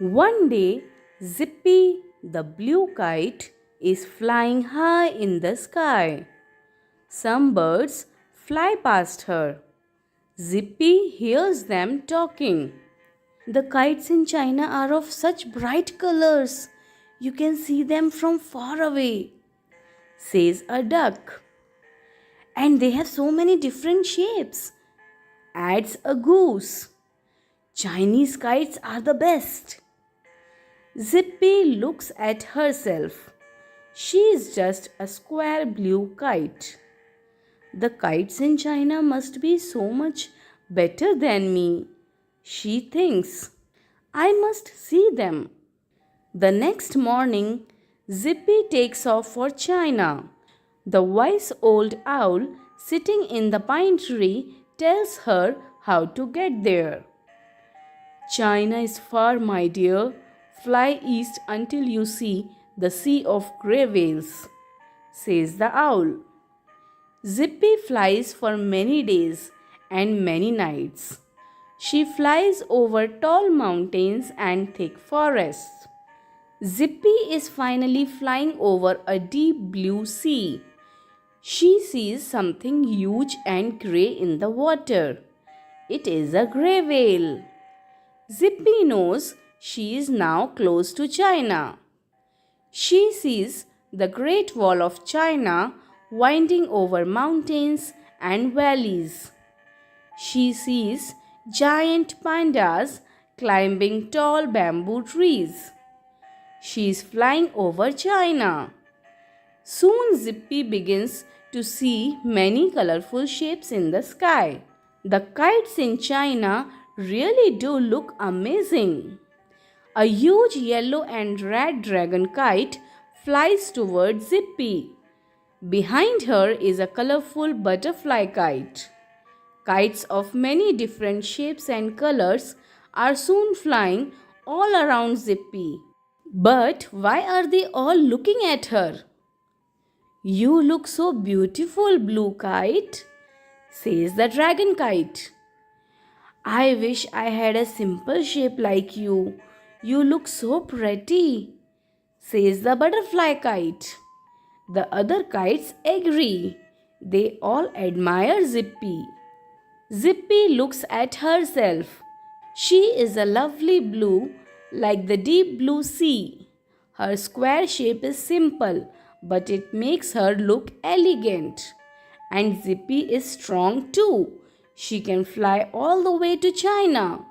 One day, Zippy, the blue kite, is flying high in the sky. Some birds fly past her. Zippy hears them talking. The kites in China are of such bright colors. You can see them from far away, says a duck. And they have so many different shapes, adds a goose. Chinese kites are the best. Zippy looks at herself. She is just a square blue kite. The kites in China must be so much better than me, she thinks. I must see them. The next morning, Zippy takes off for China. The wise old owl sitting in the pine tree tells her how to get there. China is far, my dear. Fly east until you see the sea of grey whales, says the owl. Zippy flies for many days and many nights. She flies over tall mountains and thick forests. Zippy is finally flying over a deep blue sea. She sees something huge and grey in the water. It is a grey whale. Zippy knows she is now close to China. She sees the Great Wall of China winding over mountains and valleys. She sees giant pandas climbing tall bamboo trees. She is flying over China. Soon Zippy begins to see many colorful shapes in the sky. The kites in China really do look amazing. A huge yellow and red dragon kite flies towards Zippy. Behind her is a colorful butterfly kite. Kites of many different shapes and colors are soon flying all around Zippy. But why are they all looking at her? You look so beautiful, blue kite, says the dragon kite. I wish I had a simple shape like you. You look so pretty, says the butterfly kite. The other kites agree. They all admire Zippy. Zippy looks at herself. She is a lovely blue like the deep blue sea. Her square shape is simple, but it makes her look elegant. And Zippy is strong too. She can fly all the way to China.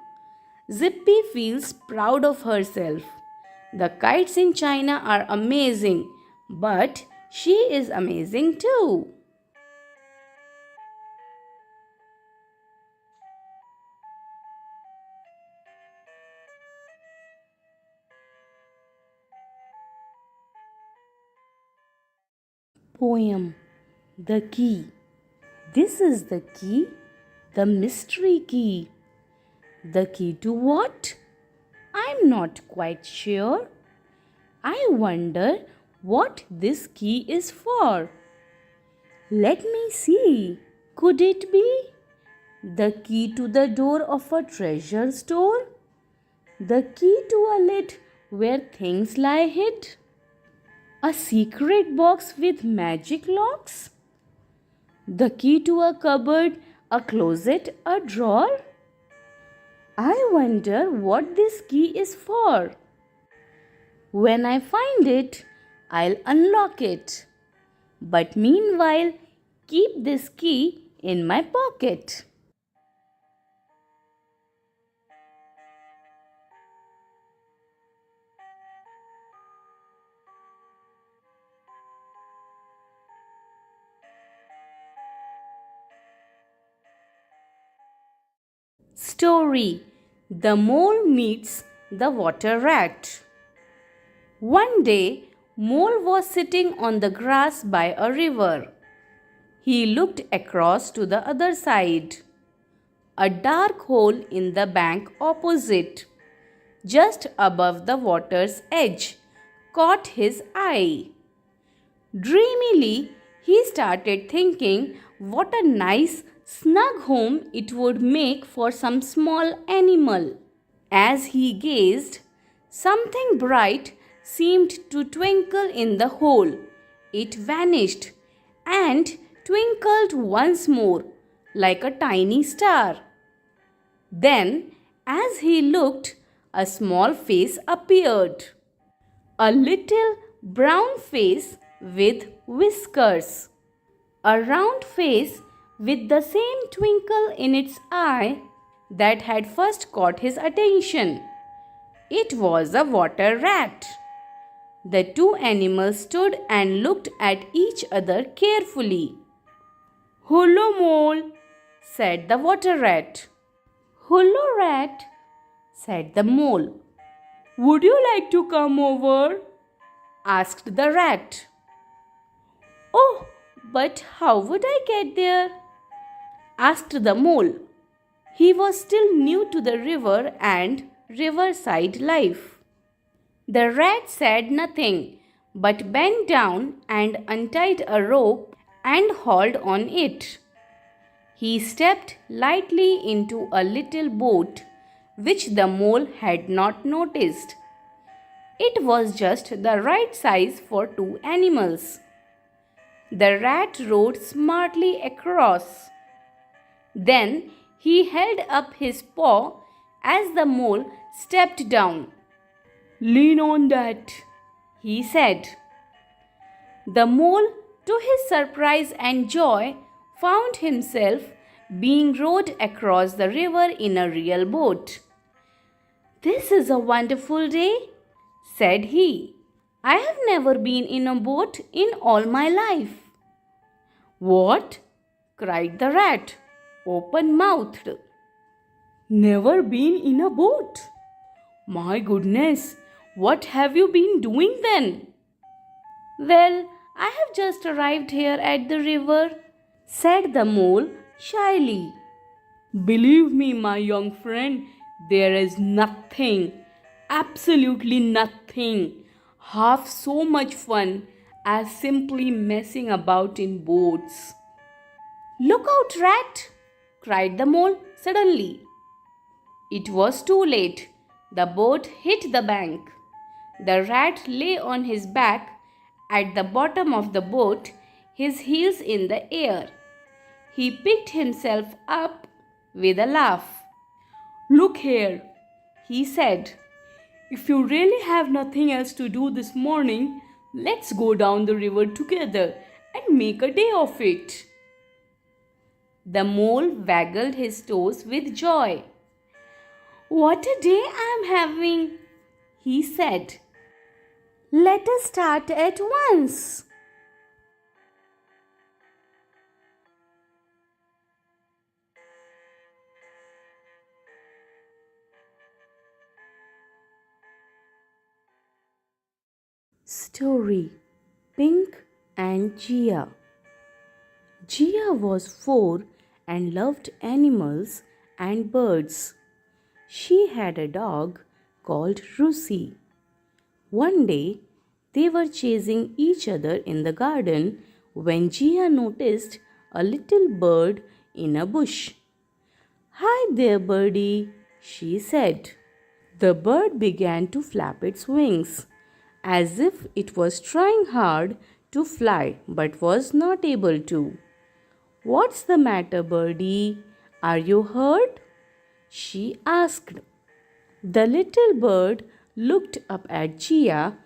Zippy feels proud of herself. The kites in China are amazing, but she is amazing too. Poem The Key. This is the key, the mystery key. The key to what? I'm not quite sure. I wonder what this key is for. Let me see. Could it be the key to the door of a treasure store? The key to a lid where things lie hid? A secret box with magic locks? The key to a cupboard, a closet, a drawer? I wonder what this key is for. When I find it, I'll unlock it. But meanwhile, keep this key in my pocket. Story: The Mole Meets the Water Rat. One day, Mole was sitting on the grass by a river. He looked across to the other side. A dark hole in the bank opposite, just above the water's edge, caught his eye. Dreamily, he started thinking what a nice, snug home it would make for some small animal. As he gazed, Something bright seemed to twinkle in the hole. It vanished and twinkled once more like a tiny star. Then, as he looked, a small face appeared. A little brown face with whiskers. A round face with the same twinkle in its eye that had first caught his attention. It was a water rat. The two animals stood and looked at each other carefully. "Hullo, mole," said the water rat. "Hullo, rat," said the mole. "Would you like to come over?" asked the rat. "Oh, but how would I get there?" asked the mole. He was still new to the river and riverside life. The rat said nothing, but bent down and untied a rope and hauled on it. He stepped lightly into a little boat which the mole had not noticed. It was just the right size for two animals. The rat rowed smartly across. Then he held up his paw as the mole stepped down. "Lean on that," he said. The mole, to his surprise and joy, found himself being rowed across the river in a real boat. "This is a wonderful day," said he. "I have never been in a boat in all my life." "What?" cried the rat, open-mouthed. "Never been in a boat? My goodness, what have you been doing then?" "Well, I have just arrived here at the river," said the mole shyly. "Believe me, my young friend, there is nothing, absolutely nothing, half so much fun as simply messing about in boats." "Look out, rat!" cried the mole suddenly. It was too late. The boat hit the bank. The rat lay on his back at the bottom of the boat, his heels in the air. He picked himself up with a laugh. "Look here," he said. "If you really have nothing else to do this morning, let's go down the river together and make a day of it." The mole waggled his toes with joy. "What a day I am having," he said. "Let us start at once." Story: Pink and Gia. Gia was 4 and loved animals and birds. She had a dog called Rusi. One day, they were chasing each other in the garden when Gia noticed a little bird in a bush. "Hi there, birdie," she said. The bird began to flap its wings, as if it was trying hard to fly but was not able to. "What's the matter, birdie? Are you hurt?" she asked. The little bird looked up at Gia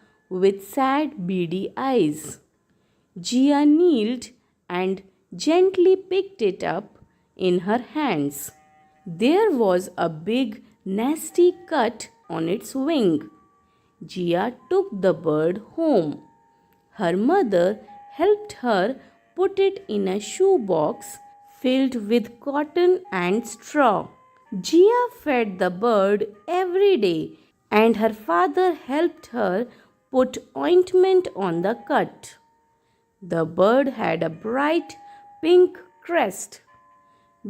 with sad, beady eyes. Gia kneeled and gently picked it up in her hands. There was a big, nasty cut on its wing. Gia took the bird home. Her mother helped her put it in a shoebox filled with cotton and straw. Gia fed the bird every day, and her father helped her put ointment on the cut. The bird had a bright pink crest.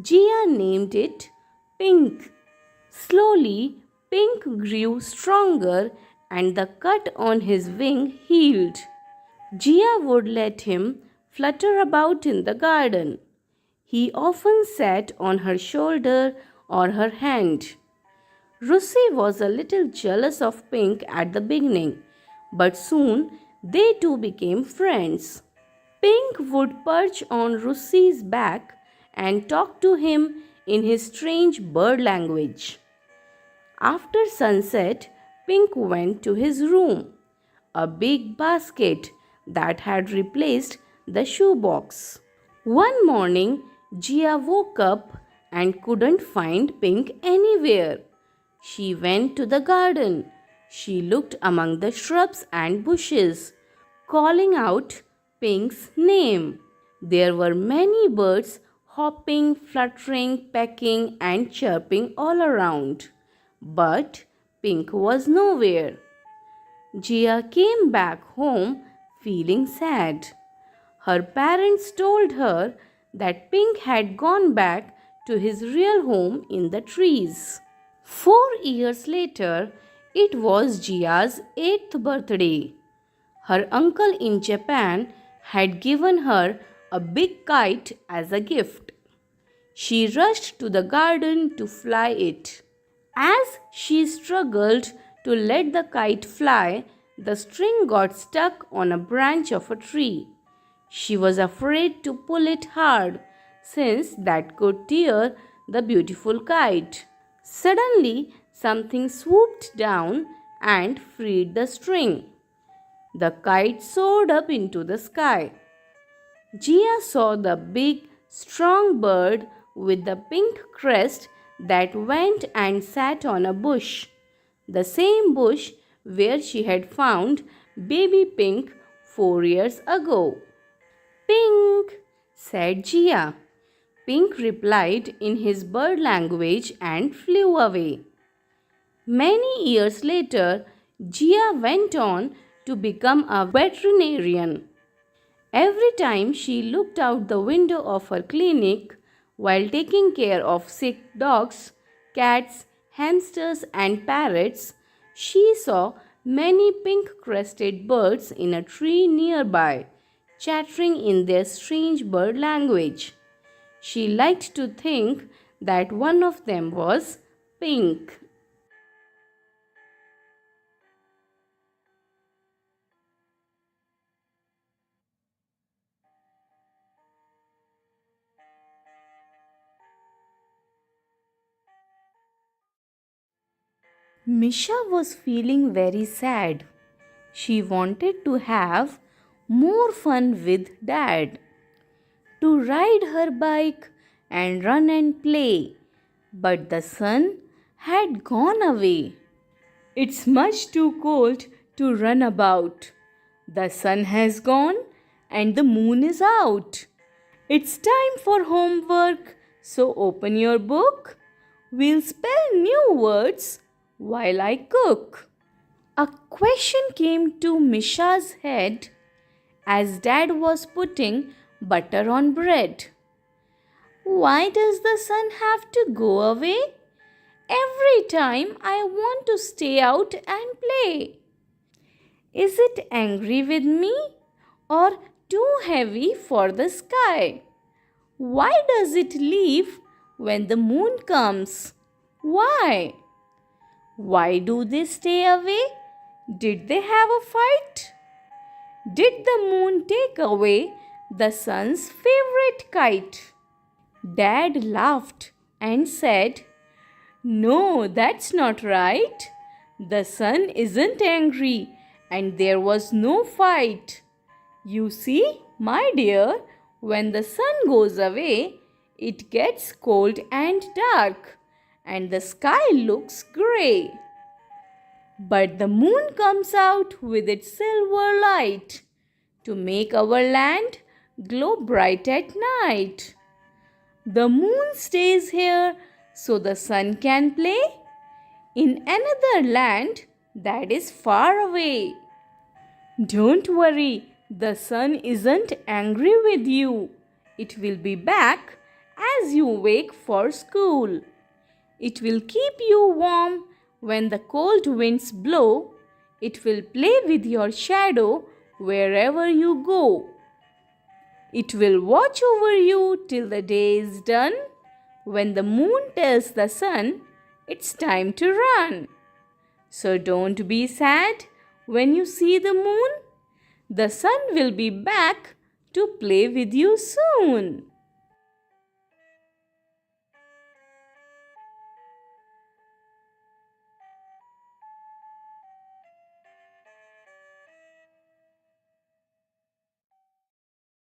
Gia named it Pink. Slowly, Pink grew stronger and the cut on his wing healed. Gia would let him flutter about in the garden. He often sat on her shoulder or her hand. Russi was a little jealous of Pink at the beginning, but soon they two became friends. Pink would perch on Russi's back and talk to him in his strange bird language. After sunset, Pink went to his room, a big basket that had replaced the shoebox. One morning, Gia woke up and couldn't find Pink anywhere. She went to the garden. She looked among the shrubs and bushes, calling out Pink's name. There were many birds hopping, fluttering, pecking, and chirping all around. But Pink was nowhere. Gia came back home feeling sad. Her parents told her that Pink had gone back to his real home in the trees. 4 years later, it was Gia's 8th birthday. Her uncle in Japan had given her a big kite as a gift. She rushed to the garden to fly it. As she struggled to let the kite fly, the string got stuck on a branch of a tree. She was afraid to pull it hard, since that could tear the beautiful kite. Suddenly, something swooped down and freed the string. The kite soared up into the sky. Gia saw the big, strong bird with the pink crest that went and sat on a bush, the same bush where she had found baby Pink 4 years ago. Pink, said Gia. Pink replied in his bird language and flew away. Many years later, Gia went on to become a veterinarian. Every time she looked out the window of her clinic while taking care of sick dogs, cats, hamsters, and parrots, she saw many pink crested birds in a tree nearby, chattering in their strange bird language. She liked to think that one of them was Pink. Misha was feeling very sad. She wanted to have more fun with Dad, to ride her bike and run and play, but the sun had gone away. It's much too cold to run about. The sun has gone and the moon is out. It's time for homework, so open your book. We'll spell new words while I cook. A question came to Misha's head as Dad was putting butter on bread. Why does the sun have to go away? Every time I want to stay out and play. Is it angry with me or too heavy for the sky? Why does it leave when the moon comes? Why? Why do they stay away? Did they have a fight? Did the moon take away the sun's favorite kite? Dad laughed and said, No, that's not right. The sun isn't angry and there was no fight. You see, my dear, when the sun goes away, it gets cold and dark and the sky looks grey. But the moon comes out with its silver light to make our land glow bright at night. The moon stays here so the sun can play in another land that is far away. Don't worry, the sun isn't angry with you. It will be back as you wake for school. It will keep you warm when the cold winds blow. It will play with your shadow wherever you go. It will watch over you till the day is done. When the moon tells the sun, It's time to run. So don't be sad when you see the moon. The sun will be back to play with you soon.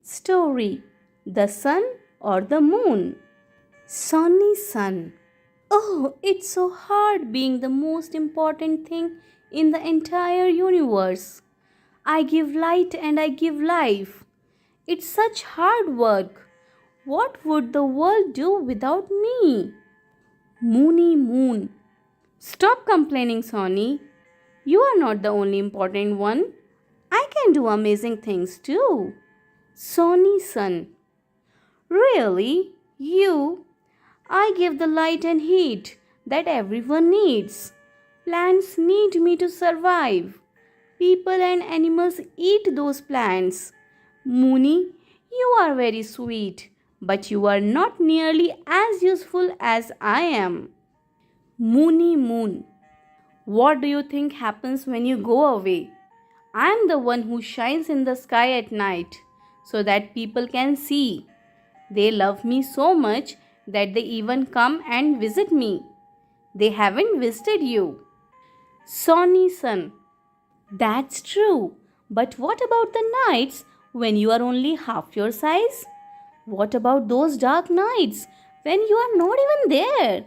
Story: The Sun or the Moon? Sunny Sun. Oh, it's so hard being the most important thing in the entire universe. I give light and I give life. It's such hard work. What would the world do without me? Moony Moon. Stop complaining, Sonny. You are not the only important one. I can do amazing things too. Sonny Sun. Really? You? I give the light and heat that everyone needs. Plants need me to survive. People and animals eat those plants. Moony, you are very sweet, but you are not nearly as useful as I am. Moony Moon. What do you think happens when you go away? I am the one who shines in the sky at night so that people can see. They love me so much that they even come and visit me. They haven't visited you. Sonny Sun. That's true. But what about the nights when you are only half your size? What about those dark nights when you are not even there?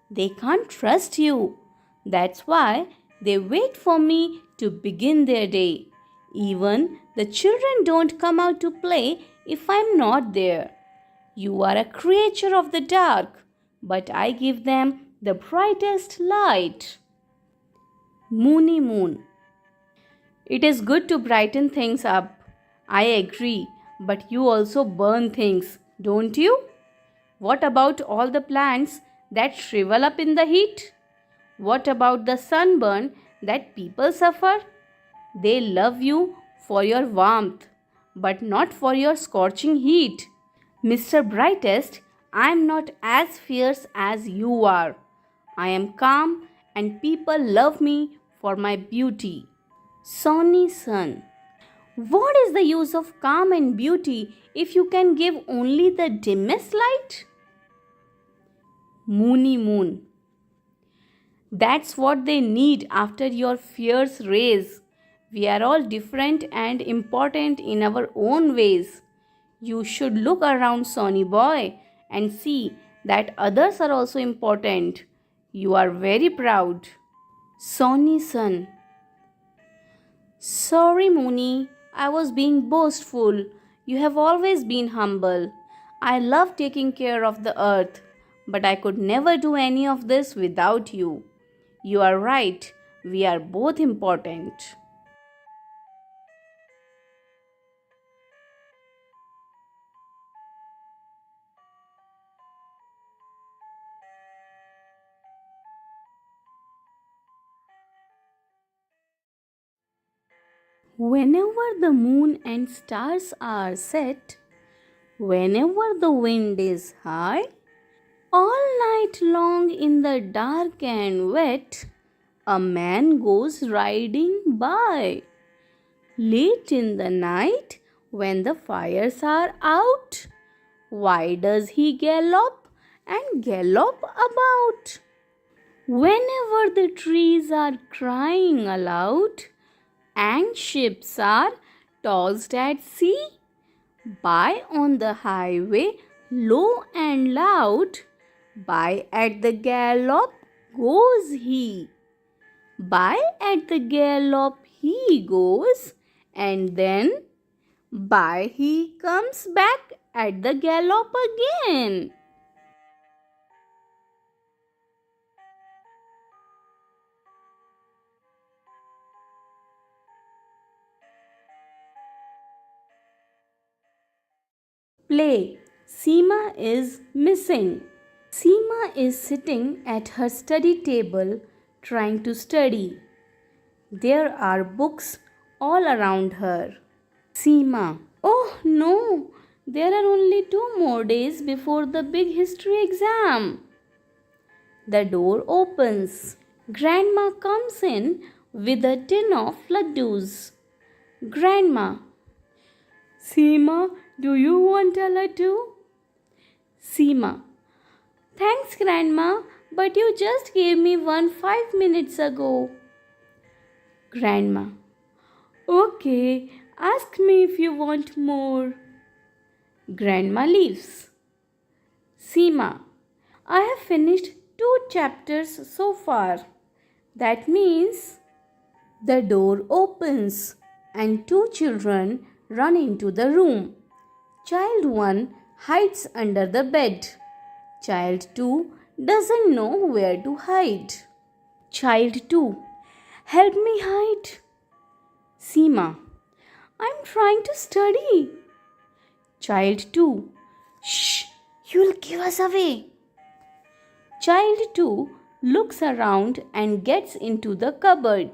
They can't trust you. That's why they wait for me to begin their day. Even the children don't come out to play if I'm not there. You are a creature of the dark, but I give them the brightest light. Moony Moon. It is good to brighten things up. I agree, but you also burn things, don't you? What about all the plants that shrivel up in the heat? What about the sunburn that people suffer? They love you for your warmth, but not for your scorching heat. Mr. Brightest, I am not as fierce as you are. I am calm and people love me for my beauty. Sonny Sun. What is the use of calm and beauty if you can give only the dimmest light? Moony Moon. That's what they need after your fierce rays. We are all different and important in our own ways. You should look around, Sonny boy, and see that others are also important. You are very proud. Sonny Sun. Sorry, Moony, I was being boastful. You have always been humble. I love taking care of the earth, but I could never do any of this without you. You are right, we are both important. Whenever the moon and stars are set, whenever the wind is high, all night long in the dark and wet, a man goes riding by. Late in the night, when the fires are out, why does he gallop and gallop about? Whenever the trees are crying aloud and ships are tossed at sea, by on the highway low and loud, by at the gallop goes he. By at the gallop he goes, and then by he comes back at the gallop again. Play. Seema is missing. Seema is sitting at her study table trying to study. There are books all around her. Seema. Oh no, there are only 2 more days before the big history exam. The door opens. Grandma comes in with a tin of laddus. Grandma. Seema, do you want a laddu? Seema. Thanks, Grandma, but you just gave me one 5 minutes ago. Grandma. Okay, ask me if you want more. Grandma leaves. Seema. I have finished 2 chapters so far. That means the door opens and 2 children run into the room. Child 1 hides under the bed. Child 2 doesn't know where to hide. Child 2. Help me hide. Seema. I'm trying to study. Child 2. Shh, you'll give us away. Child 2 looks around and gets into the cupboard,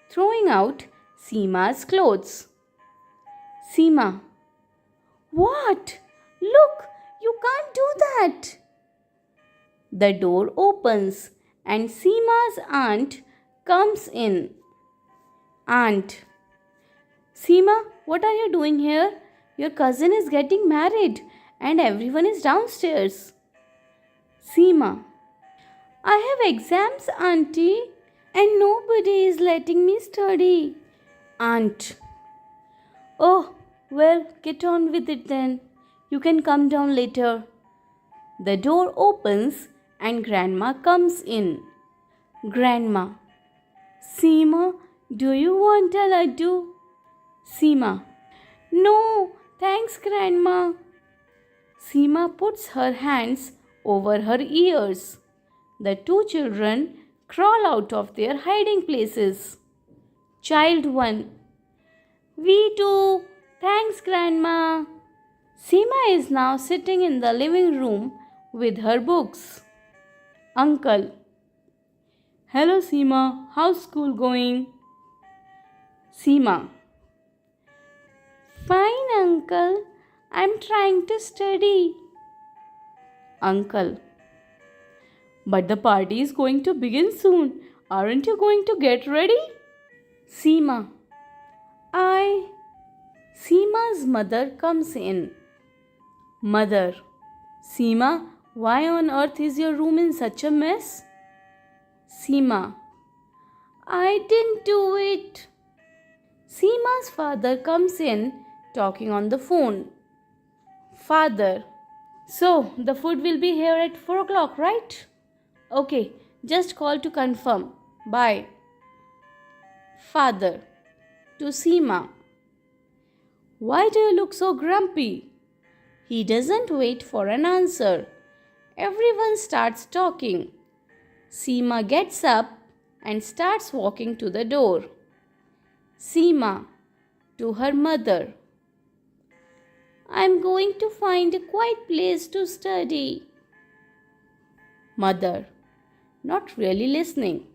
throwing out Seema's clothes. Seema. What? Look, you can't do that. The door opens and Seema's aunt comes in. Aunt. Seema, what are you doing here? Your cousin is getting married and everyone is downstairs. Seema. I have exams, auntie, and nobody is letting me study. Aunt. Oh, well, get on with it then. You can come down later. The door opens and Grandma comes in. Grandma. Seema, do you want a laddu? Seema. No, thanks, Grandma. Seema puts her hands over her ears. The 2 children crawl out of their hiding places. Child 1. We too. Thanks, Grandma. Seema is now sitting in the living room with her books. Uncle. Hello, Seema. How's school going? Seema. Fine, Uncle. I'm trying to study. Uncle. But the party is going to begin soon. Aren't you going to get ready? Seema. Seema's mother comes in. Mother. Seema, why on earth is your room in such a mess? Seema. I didn't do it. Seema's father comes in talking on the phone. Father. So, the food will be here at 4 o'clock, right? Okay, just call to confirm. Bye. Father. To Seema. Why do you look so grumpy? He doesn't wait for an answer. Everyone starts talking. Seema gets up and starts walking to the door. Seema. To her mother. I'm going to find a quiet place to study. Mother. Not really listening.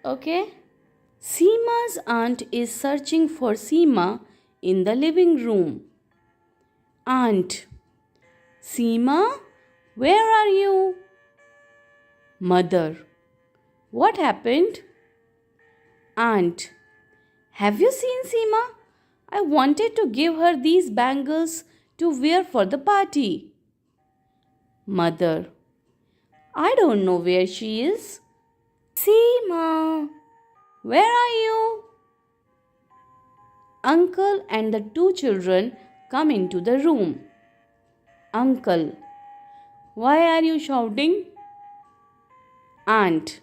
Okay. Seema's aunt is searching for Seema in the living room. Aunt. Seema, where are you? Mother. What happened? Aunt. Have you seen Seema? I wanted to give her these bangles to wear for the party. Mother. I don't know where she is. Seema, where are you? Uncle and the 2 children come into the room. Uncle. Why are you shouting? Aunt.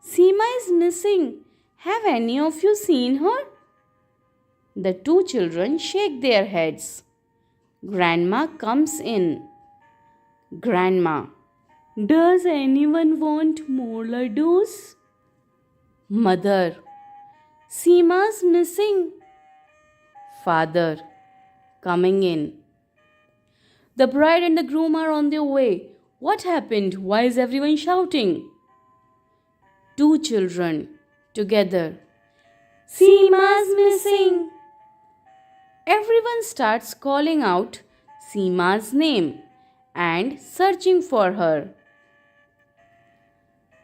Seema is missing. Have any of you seen her? The 2 children shake their heads. Grandma comes in. Grandma. Does anyone want more laddus? Mother. Seema's missing. Father. Coming in. The bride and the groom are on their way. What happened? Why is everyone shouting? 2 children. Together. Seema's missing. Everyone starts calling out Seema's name and searching for her.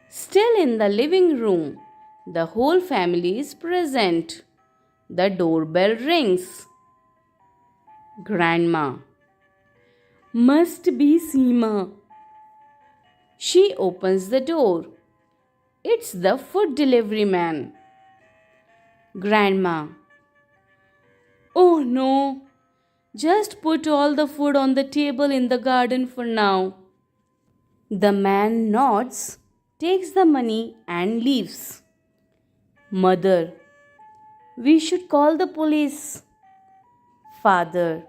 Still in the living room, the whole family is present. The doorbell rings. Grandma. Must be Seema. She opens the door. It's the food delivery man. Grandma. Oh no. Just put all the food on the table in the garden for now. The man nods, takes the money and leaves. Mother. We should call the police. Father.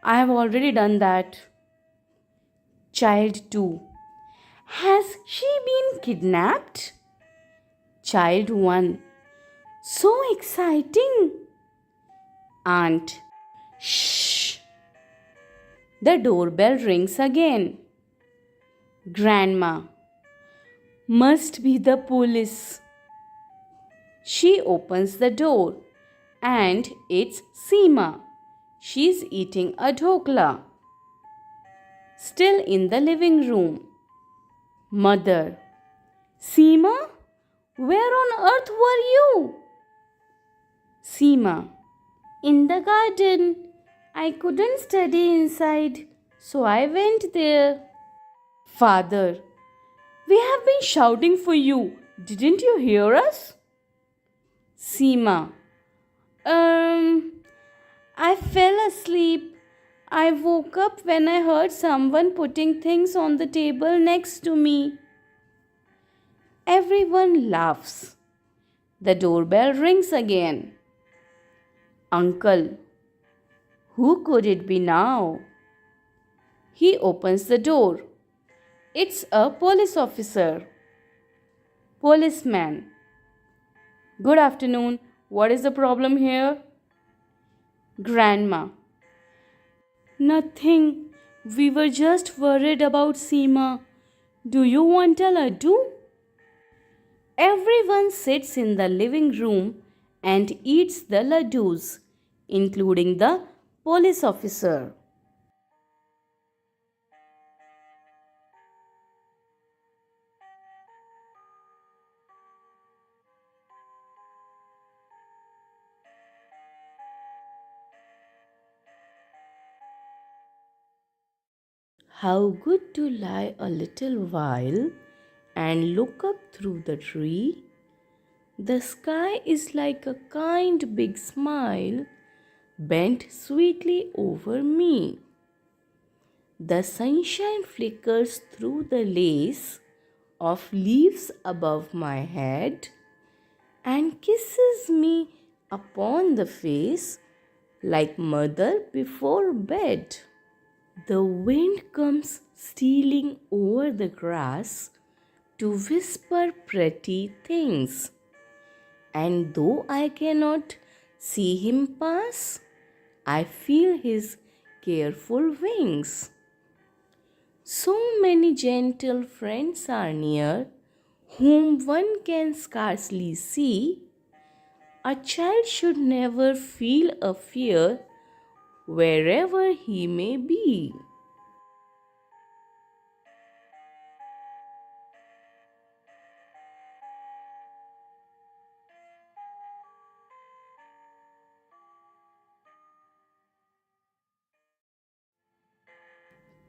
I have already done that. Child 2. Has she been kidnapped? Child 1. So exciting. Aunt. Shh. The doorbell rings again. Grandma. Must be the police. She opens the door and it's Seema. She's eating a dhokla. Still in the living room. Mother. Seema, where on earth were you? Seema. In the garden. I couldn't study inside, so I went there. Father. We have been shouting for you. Didn't you hear us? Seema. I fell asleep. I woke up when I heard someone putting things on the table next to me. Everyone laughs. The doorbell rings again. Uncle. Who could it be now? He opens the door. It's a police officer. Policeman. Good afternoon. What is the problem here? Grandma. Nothing. We were just worried about Seema. Do you want a laddu? Everyone sits in the living room and eats the laddus, including the police officer. How good to lie a little while and look up through the tree. The sky is like a kind big smile bent sweetly over me. The sunshine flickers through the lace of leaves above my head and kisses me upon the face like mother before bed. The wind comes stealing over the grass to whisper pretty things. And though I cannot see him pass, I feel his careful wings. So many gentle friends are near, whom one can scarcely see. A child should never feel a fear wherever he may be.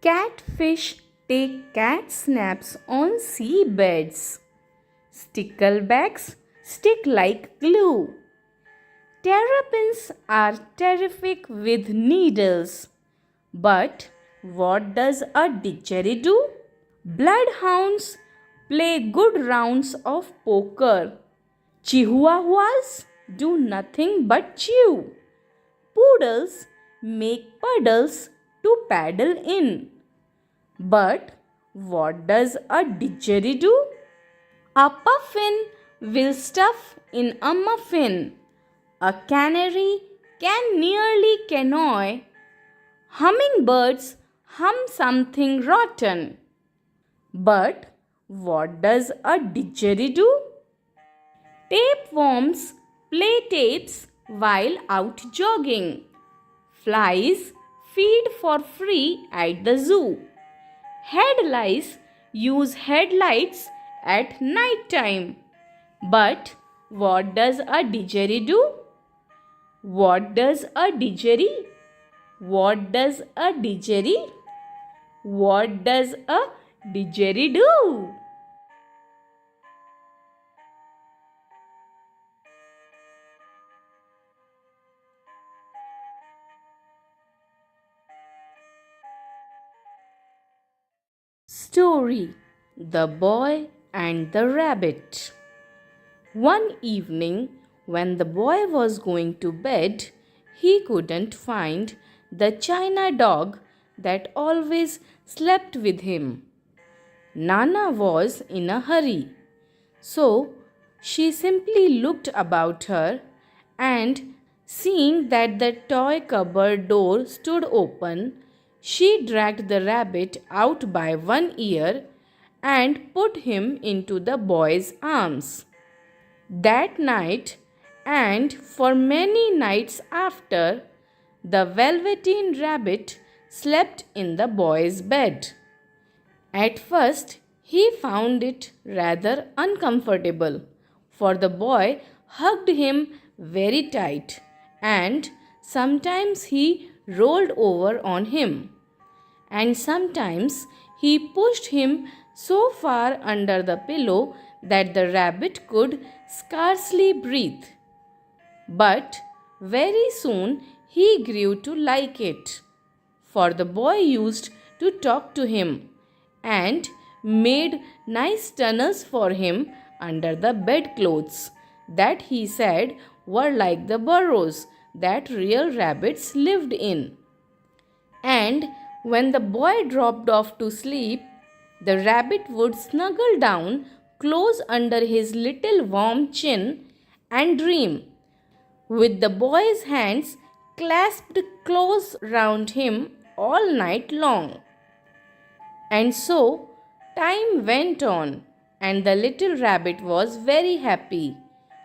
Catfish take cat snaps on seabeds. Sticklebacks stick like glue. Terrapins are terrific with needles. But what does a didgeridoo? Bloodhounds play good rounds of poker. Chihuahuas do nothing but chew. Poodles make puddles to paddle in. But what does a didgeridoo? A puffin will stuff in a muffin. A canary can nearly canoe. Hummingbirds hum something rotten. But what does a didgeridoo? Tapeworms play tapes while out jogging. Flies feed for free at the zoo. Headlights use headlights at night time. But what does a didgeridoo? What does a didgeridoo? What does a didgeridoo? What does a didgeridoo? Story: The Boy and the Rabbit. One evening, when the boy was going to bed, he couldn't find the china dog that always slept with him. Nana was in a hurry, so she simply looked about her and, seeing that the toy cupboard door stood open, she dragged the rabbit out by one ear and put him into the boy's arms. That night, and for many nights after, the Velveteen Rabbit slept in the boy's bed. At first, he found it rather uncomfortable, for the boy hugged him very tight, and sometimes he rolled over on him, and sometimes he pushed him so far under the pillow that the rabbit could scarcely breathe. But very soon he grew to like it, for the boy used to talk to him and made nice tunnels for him under the bedclothes that he said were like the burrows that real rabbits lived in. And when the boy dropped off to sleep, the rabbit would snuggle down close under his little warm chin and dream, with the boy's hands clasped close round him all night long. And so time went on, and the little rabbit was very happy.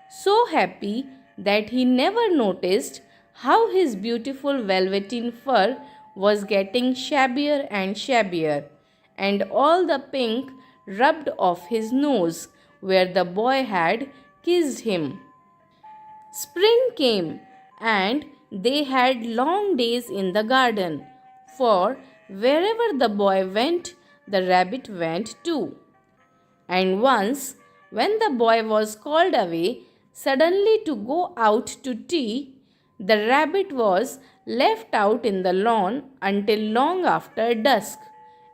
So happy that he never noticed how his beautiful velveteen fur was getting shabbier and shabbier, and all the pink rubbed off his nose where the boy had kissed him. Spring came, and they had long days in the garden, for wherever the boy went, the rabbit went too. And once, when the boy was called away suddenly to go out to tea, the rabbit was left out in the lawn until long after dusk,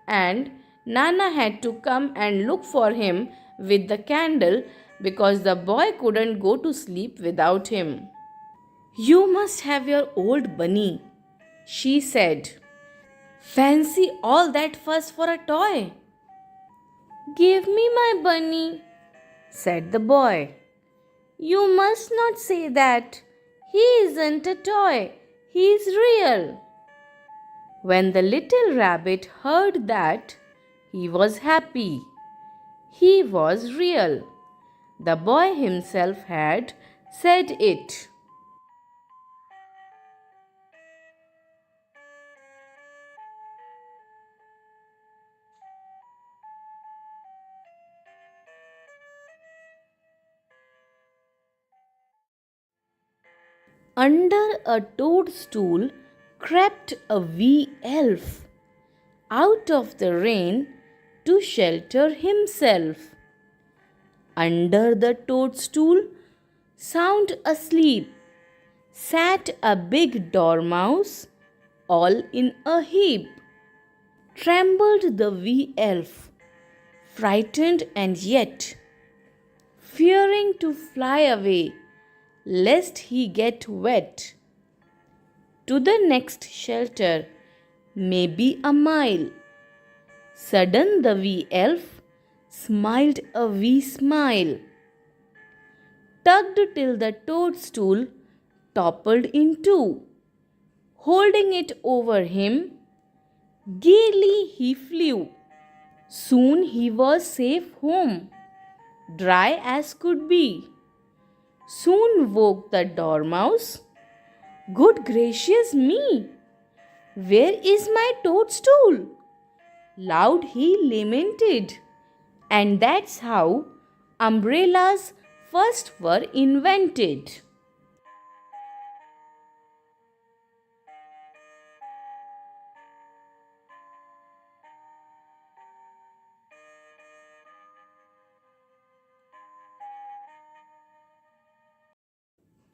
and Nana had to come and look for him with the candle because the boy couldn't go to sleep without him. "You must have your old bunny," she said. "Fancy all that fuss for a toy." "Give me my bunny," said the boy. "You must not say that. He isn't a toy. He is real." When the little rabbit heard that, he was happy. He was real. The boy himself had said it. Under a toadstool crept a wee elf out of the rain to shelter himself. Under the toadstool, sound asleep, sat a big dormouse, all in a heap. Trembled the wee elf, frightened and yet fearing to fly away, lest he get wet. To the next shelter, maybe a mile. Sudden the wee elf smiled a wee smile, tugged till the toadstool toppled in two. Holding it over him, gaily he flew. Soon he was safe home, dry as could be. Soon woke the dormouse. "Good gracious me! Where is my toadstool?" loud he lamented. And that's how umbrellas first were invented.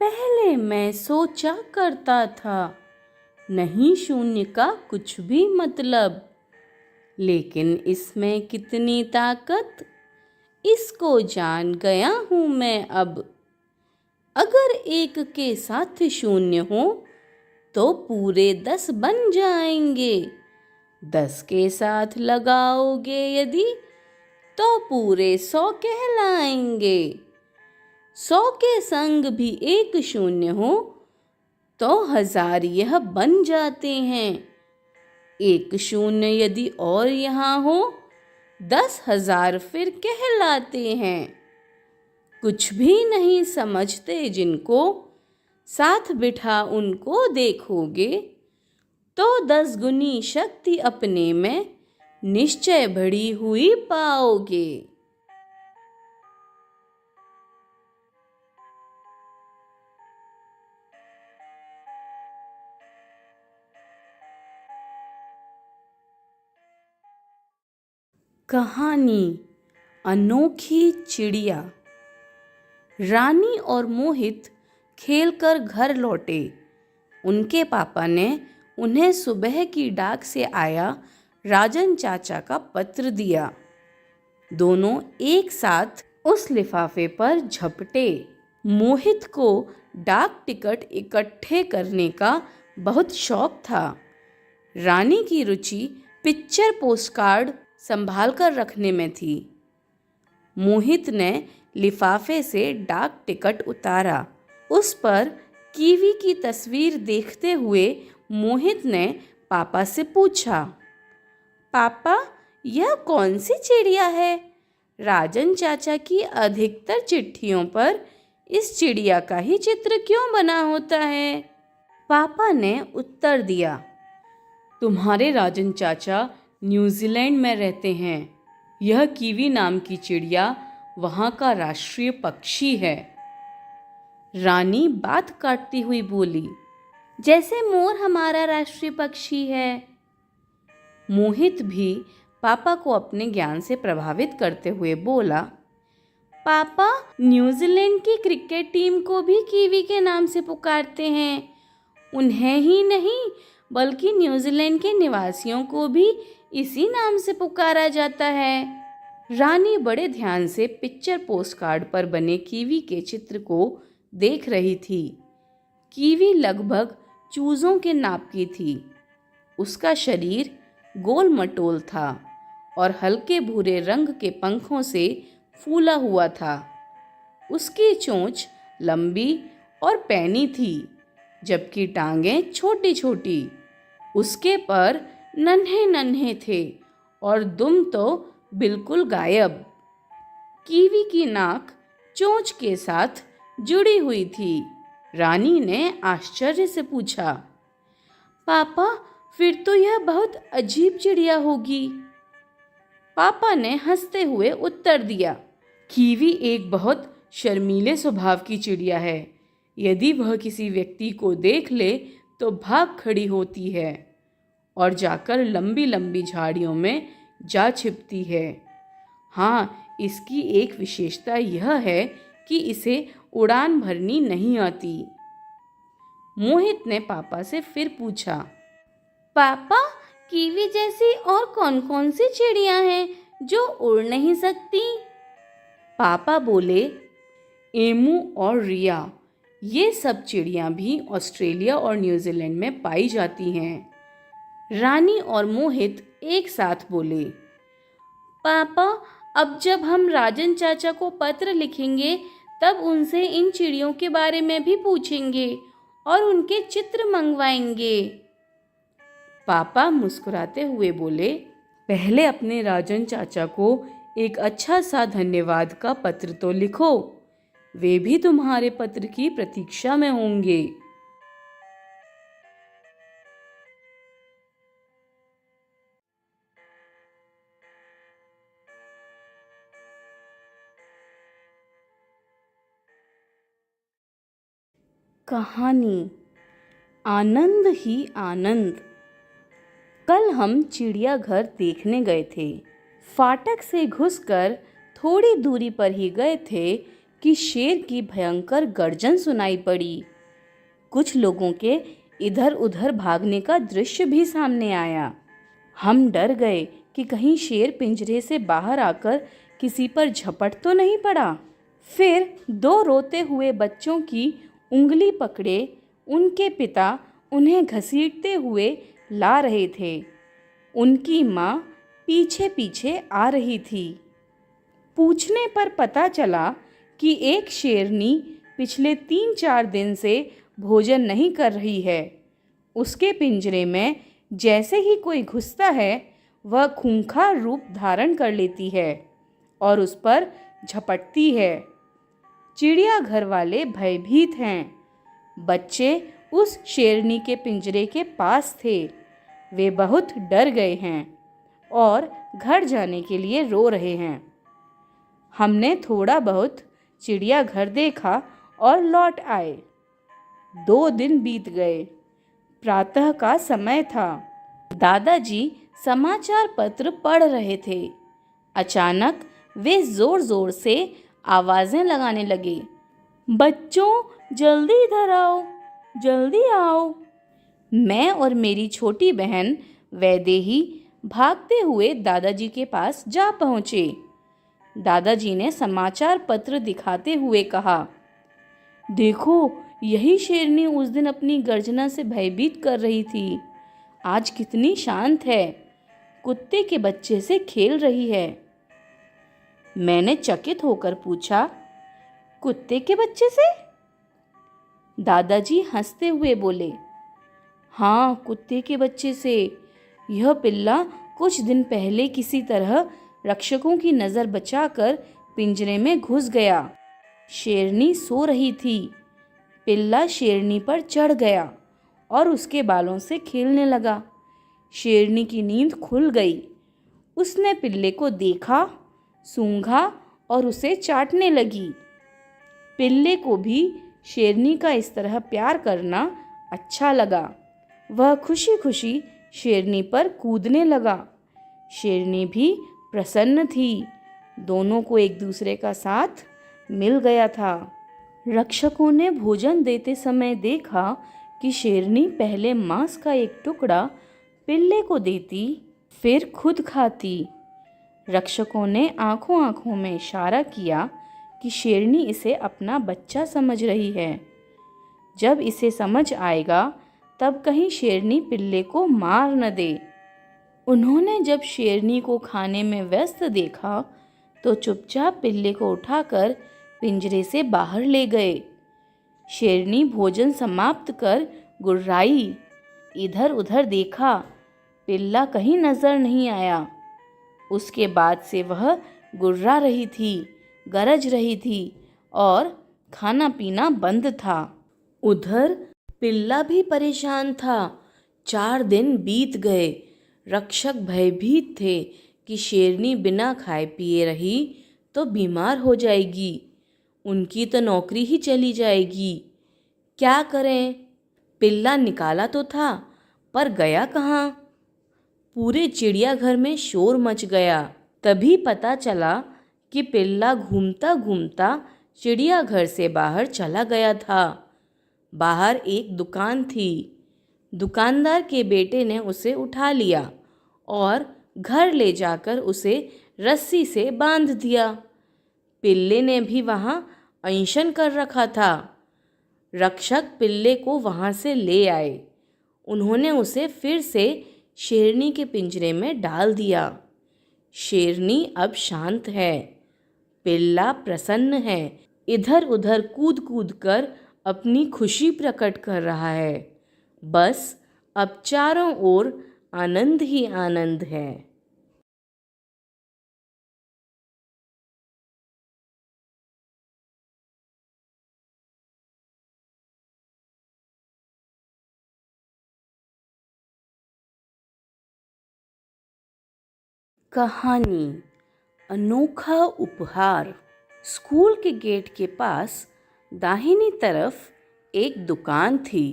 पहले मैं सोचा करता था, नहीं शून्य का कुछ भी मतलब, लेकिन इसमें कितनी ताकत, इसको जान गया हूँ मैं अब। अगर एक के साथ शून्य हो तो पूरे 10 बन जाएंगे, 10 के साथ लगाओगे यदि तो पूरे 100 कहलाएंगे, 100 के संग भी एक शून्य हो तो 1000 यह बन जाते हैं। एक शून्य यदि और यहाँ हो 10,000 फिर कहलाते हैं। कुछ भी नहीं समझते जिनको, साथ बिठा उनको देखोगे तो 10 गुनी शक्ति अपने में निश्चय बढ़ी हुई पाओगे। कहानी अनोखी चिड़िया। रानी और मोहित खेलकर घर लौटे। उनके पापा ने उन्हें सुबह की डाक से आया राजन चाचा का पत्र दिया। दोनों एक साथ उस लिफाफे पर झपटे। मोहित को डाक टिकट इकट्ठे करने का बहुत शौक था। रानी की रुचि पिक्चर पोस्टकार्ड संभाल कर रखने में थी। मोहित ने लिफाफे से डाक टिकट उतारा। उस पर कीवी की तस्वीर देखते हुए मोहित ने पापा से पूछा, पापा यह कौन सी चिड़िया है? राजन चाचा की अधिकतर चिट्ठियों पर इस चिड़िया का ही चित्र क्यों बना होता है? पापा ने उत्तर दिया, तुम्हारे राजन चाचा न्यूजीलैंड में रहते हैं। यह कीवी नाम की चिड़िया वहाँ का राष्ट्रीय पक्षी है। रानी बात काटती हुई बोली, जैसे मोर हमारा राष्ट्रीय पक्षी है। मोहित भी पापा को अपने ज्ञान से प्रभावित करते हुए बोला, पापा न्यूजीलैंड की क्रिकेट टीम को भी कीवी के नाम से पुकारते हैं। उन्हें ही नहीं बल्कि न्यूजीलैंड के निवासियों को भी इसी नाम से पुकारा जाता है। रानी बड़े ध्यान से पिक्चर पोस्टकार्ड पर बने कीवी के चित्र को देख रही थी। कीवी लगभग चूजों के नाप की थी। उसका शरीर गोल मटोल था और हल्के भूरे रंग के पंखों से फूला हुआ था। उसकी चोंच लंबी और पैनी थी, जबकि टांगें छोटी छोटी। उसके पर नन्हे नन्हे थे और दुम तो बिल्कुल गायब। कीवी की नाक चोंच के साथ जुड़ी हुई थी। रानी ने आश्चर्य से पूछा, पापा फिर तो यह बहुत अजीब चिड़िया होगी। पापा ने हंसते हुए उत्तर दिया, कीवी एक बहुत शर्मीले स्वभाव की चिड़िया है। यदि वह किसी व्यक्ति को देख ले तो भाग खड़ी होती है और जाकर लंबी लंबी झाड़ियों में जा छिपती है। हाँ, इसकी एक विशेषता यह है कि इसे उड़ान भरनी नहीं आती। मोहित ने पापा से फिर पूछा, पापा कीवी जैसी और कौन कौन सी चिड़िया हैं जो उड़ नहीं सकती? पापा बोले, एमू और रिया, ये सब चिड़ियाँ भी ऑस्ट्रेलिया और न्यूजीलैंड में पाई जाती हैं। रानी और मोहित एक साथ बोले, पापा अब जब हम राजन चाचा को पत्र लिखेंगे तब उनसे इन चिड़ियों के बारे में भी पूछेंगे और उनके चित्र मंगवाएंगे। पापा मुस्कुराते हुए बोले, पहले अपने राजन चाचा को एक अच्छा सा धन्यवाद का पत्र तो लिखो। वे भी तुम्हारे पत्र की प्रतीक्षा में होंगे। कहानी आनंद ही आनंद। कल हम चिड़ियाघर देखने गए थे। फाटक से घुसकर थोड़ी दूरी पर ही गए थे कि शेर की भयंकर गर्जन सुनाई पड़ी। कुछ लोगों के इधर उधर भागने का दृश्य भी सामने आया। हम डर गए कि कहीं शेर पिंजरे से बाहर आकर किसी पर झपट तो नहीं पड़ा। फिर दो रोते हुए बच्चों की उंगली पकड़े उनके पिता उन्हें घसीटते हुए ला रहे थे। उनकी माँ पीछे पीछे आ रही थी। पूछने पर पता चला कि एक शेरनी पिछले 3-4 दिन से भोजन नहीं कर रही है। उसके पिंजरे में जैसे ही कोई घुसता है वह खूंखार रूप धारण कर लेती है और उस पर झपटती है। चिड़ियाघर वाले भयभीत हैं। बच्चे उस शेरनी के पिंजरे के पास थे। वे बहुत डर गए हैं और घर जाने के लिए रो रहे हैं। हमने थोड़ा बहुत चिड़ियाघर देखा और लौट आए। 2 दिन बीत गए। प्रातः का समय था। दादाजी समाचार पत्र पढ़ रहे थे। अचानक वे जोर जोर से आवाजें लगाने लगे। बच्चों, जल्दी इधर आओ, जल्दी आओ। मैं और मेरी छोटी बहन वैदेही भागते हुए दादाजी के पास जा पहुँचे। दादाजी ने समाचार पत्र दिखाते हुए कहा, देखो, यही शेरनी उस दिन अपनी गर्जना से भयभीत कर रही थी। आज कितनी शांत है, कुत्ते के बच्चे से खेल रही है। मैंने चकित होकर पूछा, कुत्ते के बच्चे से? दादाजी हंसते हुए बोले, हाँ, कुत्ते के बच्चे से। यह पिल्ला कुछ दिन पहले किसी तरह रक्षकों की नज़र बचाकर पिंजरे में घुस गया। शेरनी सो रही थी। पिल्ला शेरनी पर चढ़ गया और उसके बालों से खेलने लगा। शेरनी की नींद खुल गई। उसने पिल्ले को देखा, सूंघा और उसे चाटने लगी। पिल्ले को भी शेरनी का इस तरह प्यार करना अच्छा लगा। वह खुशी खुशी शेरनी पर कूदने लगा। शेरनी भी प्रसन्न थी। दोनों को एक दूसरे का साथ मिल गया था। रक्षकों ने भोजन देते समय देखा कि शेरनी पहले मांस का एक टुकड़ा पिल्ले को देती, फिर खुद खाती। रक्षकों ने आंखों आंखों में इशारा किया कि शेरनी इसे अपना बच्चा समझ रही है। जब इसे समझ आएगा तब कहीं शेरनी पिल्ले को मार न दे। उन्होंने जब शेरनी को खाने में व्यस्त देखा तो चुपचाप पिल्ले को उठाकर पिंजरे से बाहर ले गए। शेरनी भोजन समाप्त कर गुर्राई। इधर उधर देखा, पिल्ला कहीं नजर नहीं आया। उसके बाद से वह गुर्रा रही थी, गरज रही थी और खाना पीना बंद था। उधर पिल्ला भी परेशान था। 4 दिन बीत गए। रक्षक भयभीत थे कि शेरनी बिना खाए पिए रही तो बीमार हो जाएगी। उनकी तो नौकरी ही चली जाएगी। क्या करें? पिल्ला निकाला तो था, पर गया कहाँ? पूरे चिड़ियाघर में शोर मच गया। तभी पता चला कि पिल्ला घूमता घूमता चिड़ियाघर से बाहर चला गया था। बाहर एक दुकान थी। दुकानदार के बेटे ने उसे उठा लिया और घर ले जाकर उसे रस्सी से बांध दिया। पिल्ले ने भी वहाँ अनशन कर रखा था। रक्षक पिल्ले को वहाँ से ले आए। उन्होंने उसे फिर से शेरनी के पिंजरे में डाल दिया। शेरनी अब शांत है। पिल्ला प्रसन्न है। इधर उधर कूद कूद कर अपनी खुशी प्रकट कर रहा है। बस अब चारों ओर आनंद ही आनंद है। कहानी अनोखा उपहार। स्कूल के गेट के पास दाहिनी तरफ एक दुकान थी।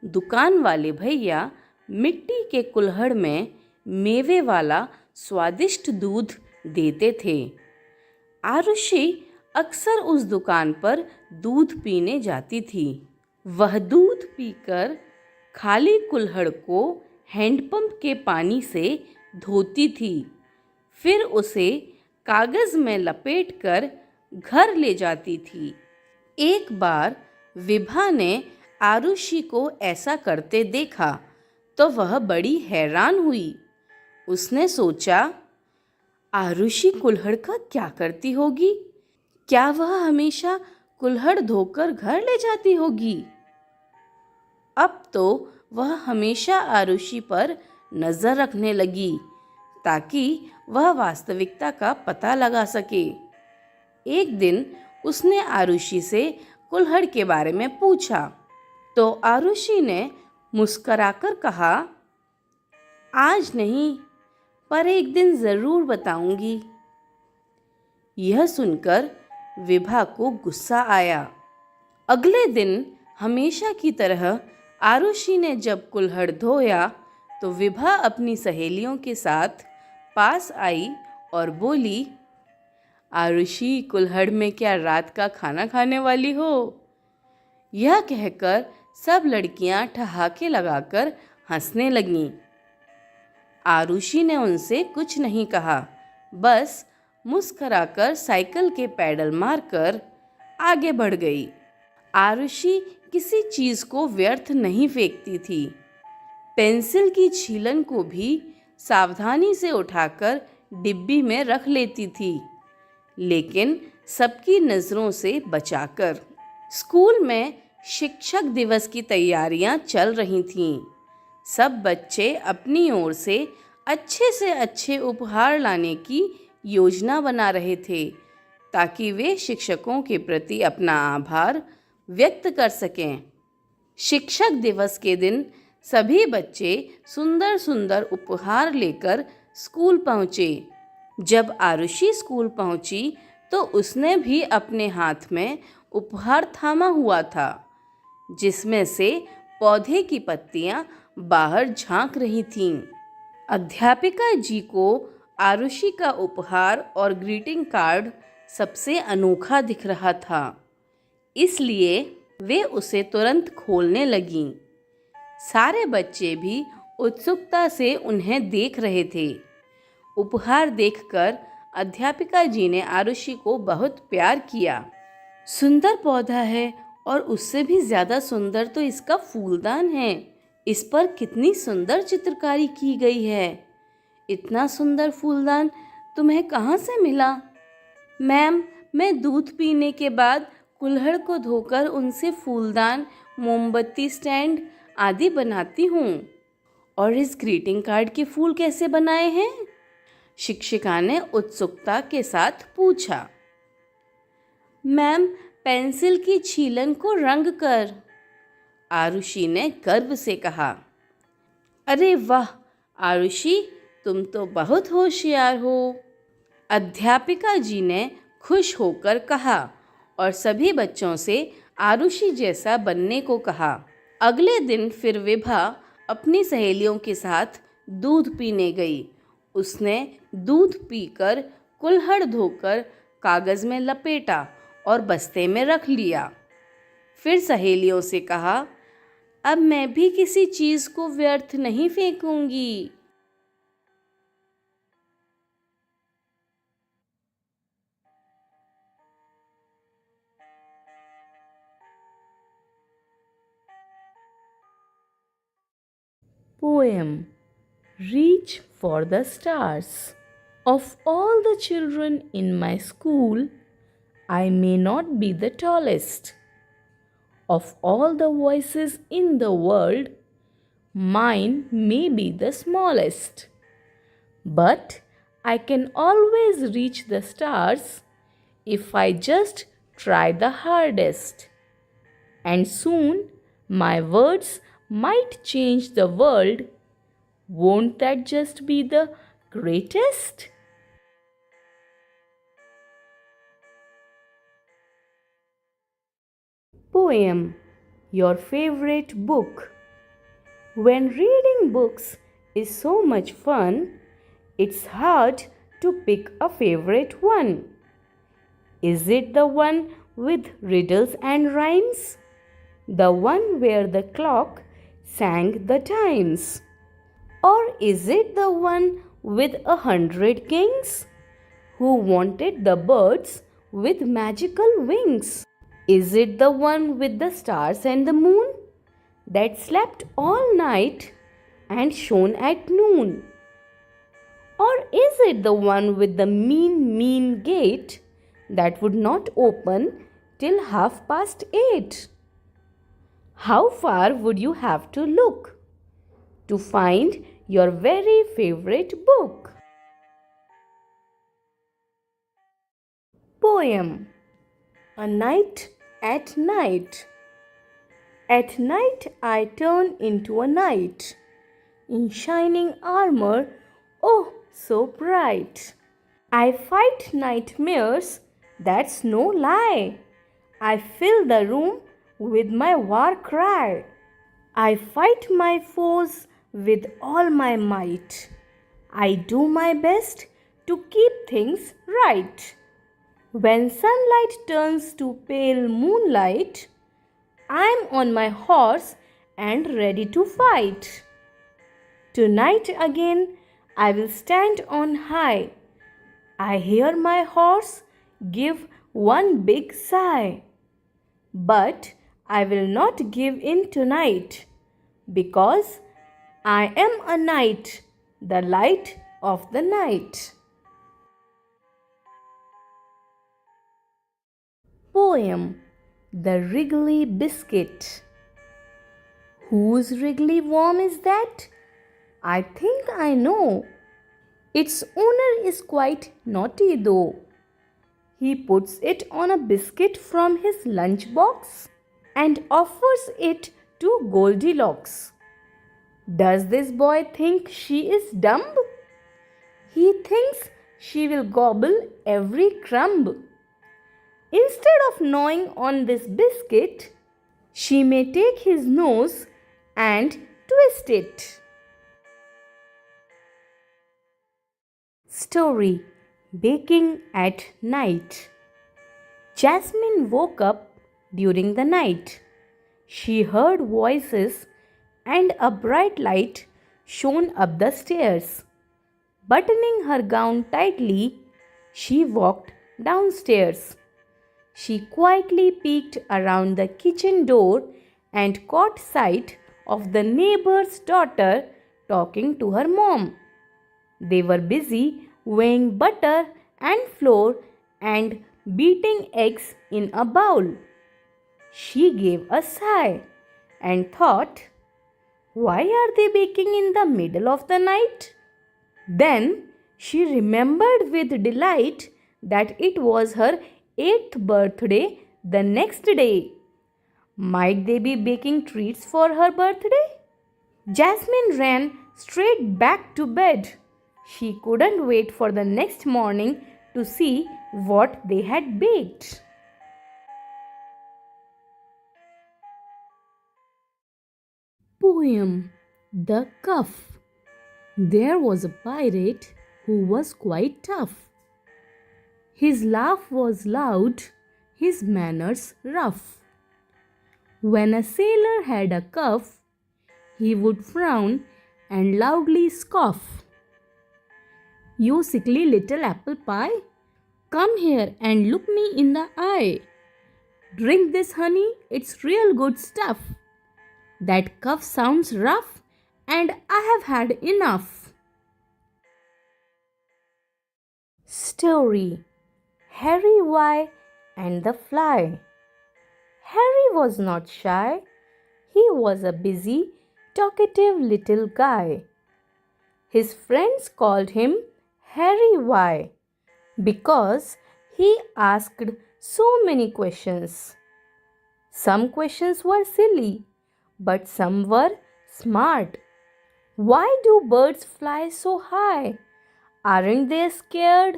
दुकान वाले भैया मिट्टी के कुल्हड़ में मेवे वाला स्वादिष्ट दूध देते थे। आरुषि अक्सर उस दुकान पर दूध पीने जाती थी। वह दूध पीकर खाली कुल्हड़ को हैंडपंप के पानी से धोती थी। फिर उसे कागज में लपेटकर घर ले जाती थी। एक बार विभा ने आरुषि को ऐसा करते देखा तो वह बड़ी हैरान हुई। उसने सोचा, आरुषि कुल्हड़ का क्या करती होगी? क्या वह हमेशा कुल्हड़ धोकर घर ले जाती होगी? अब तो वह हमेशा आरुषि पर नजर रखने लगी ताकि वह वास्तविकता का पता लगा सके। एक दिन उसने आरुषि से कुल्हड़ के बारे में पूछा तो आरुषि ने मुस्कुराकर कहा, आज नहीं, पर एक दिन जरूर बताऊंगी। यह सुनकर विभा को गुस्सा आया। अगले दिन हमेशा की तरह आरुषि ने जब कुल्हड़ धोया तो विभा अपनी सहेलियों के साथ पास आई और बोली, आरुषि, कुल्हड़ में क्या रात का खाना खाने वाली हो? यह कहकर सब लड़कियां ठहाके लगाकर हंसने लगीं। आरुषि ने उनसे कुछ नहीं कहा, बस मुस्कुराकर साइकिल के पैडल मारकर आगे बढ़ गई। आरुषि किसी चीज को व्यर्थ नहीं फेंकती थी। पेंसिल की छीलन को भी सावधानी से उठाकर डिब्बी में रख लेती थी, लेकिन सबकी नज़रों से बचाकर। स्कूल में शिक्षक दिवस की तैयारियां चल रही थीं। सब बच्चे अपनी ओर से अच्छे उपहार लाने की योजना बना रहे थे ताकि वे शिक्षकों के प्रति अपना आभार व्यक्त कर सकें। शिक्षक दिवस के दिन सभी बच्चे सुंदर सुंदर उपहार लेकर स्कूल पहुँचे। जब आरुषि स्कूल पहुँची तो उसने भी अपने हाथ में उपहार थामा हुआ था, जिसमें से पौधे की पत्तियां बाहर झांक रही थीं। अध्यापिका जी को आरुषि का उपहार और ग्रीटिंग कार्ड सबसे अनोखा दिख रहा था, इसलिए वे उसे तुरंत खोलने लगीं। सारे बच्चे भी उत्सुकता से उन्हें देख रहे थे। उपहार देखकर अध्यापिका जी ने आरुषि को बहुत प्यार किया। सुंदर पौधा है और उससे भी ज़्यादा सुंदर तो इसका फूलदान है। इस पर कितनी सुंदर चित्रकारी की गई है। इतना सुंदर फूलदान तुम्हें कहाँ से मिला? मैम, मैं दूध पीने के बाद कुल्हड़ को धोकर उनसे फूलदान, मोमबत्ती स्टैंड आदि बनाती हूँ। और इस ग्रीटिंग कार्ड के फूल कैसे बनाए हैं? शिक्षिका ने उत्सुकता के साथ पूछा। मैम, पेंसिल की छीलन को रंग कर, आरुषि ने गर्व से कहा। अरे वाह आरुषि, तुम तो बहुत होशियार हो, अध्यापिका जी ने खुश होकर कहा और सभी बच्चों से आरुषि जैसा बनने को कहा। अगले दिन फिर विभा अपनी सहेलियों के साथ दूध पीने गई। उसने दूध पीकर कुल्हड़ धोकर कागज में लपेटा और बस्ते में रख लिया। फिर सहेलियों से कहा, अब मैं भी किसी चीज को व्यर्थ नहीं फेंकूंगी। Poem Reach for the Stars. Of all the children in my school, I may not be the tallest. Of all the voices in the world, mine may be the smallest. But I can always reach the stars if I just try the hardest. And soon my words might change the world. Won't that just be the greatest? Poem your favorite book? When reading books is so much fun, it's hard to pick a favorite one. Is it the one with riddles and rhymes? The one where the clock sang the times? Or is it the one with 100 kings who wanted the birds with magical wings? Is it the one with the stars and the moon that slept all night and shone at noon? Or is it the one with the mean gate that would not open till 8:30? How far would you have to look to find your very favorite book? Poem. A night at night. At night I turn into a knight in shining armor, oh so bright. I fight nightmares, that's no lie. I fill the room with my war cry. I fight my foes with all my might. I do my best to keep things right. When sunlight turns to pale moonlight, I'm on my horse and ready to fight. Tonight again I will stand on high. I hear my horse give one big sigh. But I will not give in tonight, because I am a knight, the light of the night. Poem. The Wrigley Biscuit. Whose wriggly worm is that? I think I know. Its owner is quite naughty though. He puts it on a biscuit from his lunchbox and offers it to Goldilocks. Does this boy think she is dumb? He thinks she will gobble every crumb. Instead of gnawing on this biscuit, she may take his nose and twist it. Story. Baking at night. Jasmine woke up during the night. She heard voices and a bright light shone up the stairs. Buttoning her gown tightly, she walked downstairs. She quietly peeked around the kitchen door and caught sight of the neighbor's daughter talking to her mom. They were busy weighing butter and flour and beating eggs in a bowl. She gave a sigh and thought, why are they baking in the middle of the night? Then she remembered with delight that it was her 8th birthday the next day. Might they be baking treats for her birthday? Jasmine ran straight back to bed. She couldn't wait for the next morning to see what they had baked. Poem. The Cuff. There was a pirate who was quite tough. His laugh was loud, his manners rough. When a sailor had a cuff, he would frown and loudly scoff. You sickly little apple pie, come here and look me in the eye. Drink this honey, it's real good stuff. That cuff sounds rough and I have had enough. Story. Harry Y and the Fly. Harry was not shy. He was a busy, talkative little guy. His friends called him Harry Y because he asked so many questions. Some questions were silly, but some were smart. Why do birds fly so high? Aren't they scared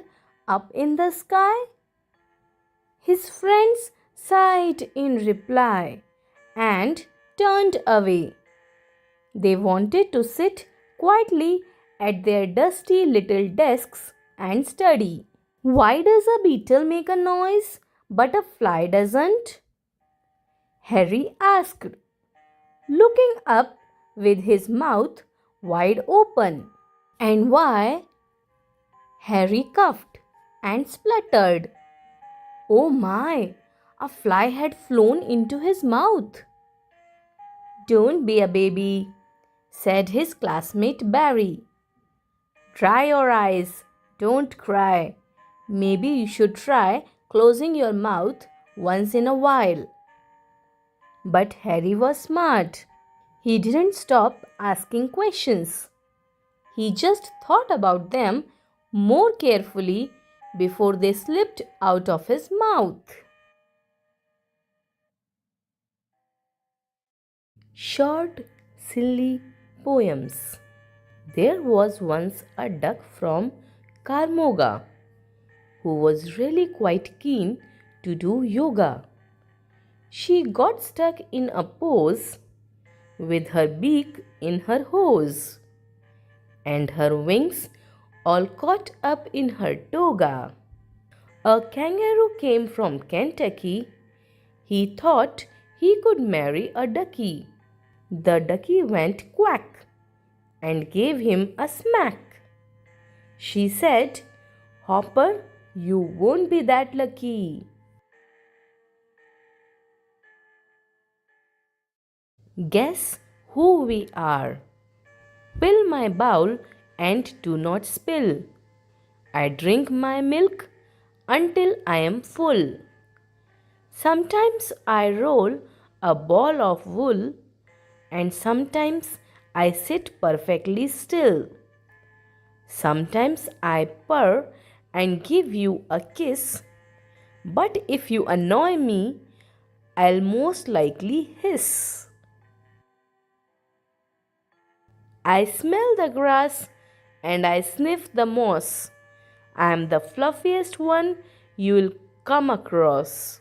up in the sky? His friends sighed in reply and turned away. They wanted to sit quietly at their dusty little desks and study. Why does a beetle make a noise but a fly doesn't? Harry asked, looking up with his mouth wide open. And why? Harry coughed and spluttered. Oh my! A fly had flown into his mouth. Don't be a baby, said his classmate Barry. Dry your eyes, don't cry. Maybe you should try closing your mouth once in a while. But Harry was smart. He didn't stop asking questions. He just thought about them more carefully before they slipped out of his mouth. Short, silly poems. There was once a duck from Karmoga who was really quite keen to do yoga. She got stuck in a pose with her beak in her hose and her wings all caught up in her toga. A kangaroo came from Kentucky. He thought he could marry a ducky. The ducky went quack and gave him a smack. She said, Hopper, you won't be that lucky. Guess who we are? Fill my bowl and do not spill. I drink my milk until I am full. Sometimes I roll a ball of wool and sometimes I sit perfectly still. Sometimes I purr and give you a kiss, but if you annoy me, I'll most likely hiss. I smell the grass and I sniff the moss. I am the fluffiest one you'll come across.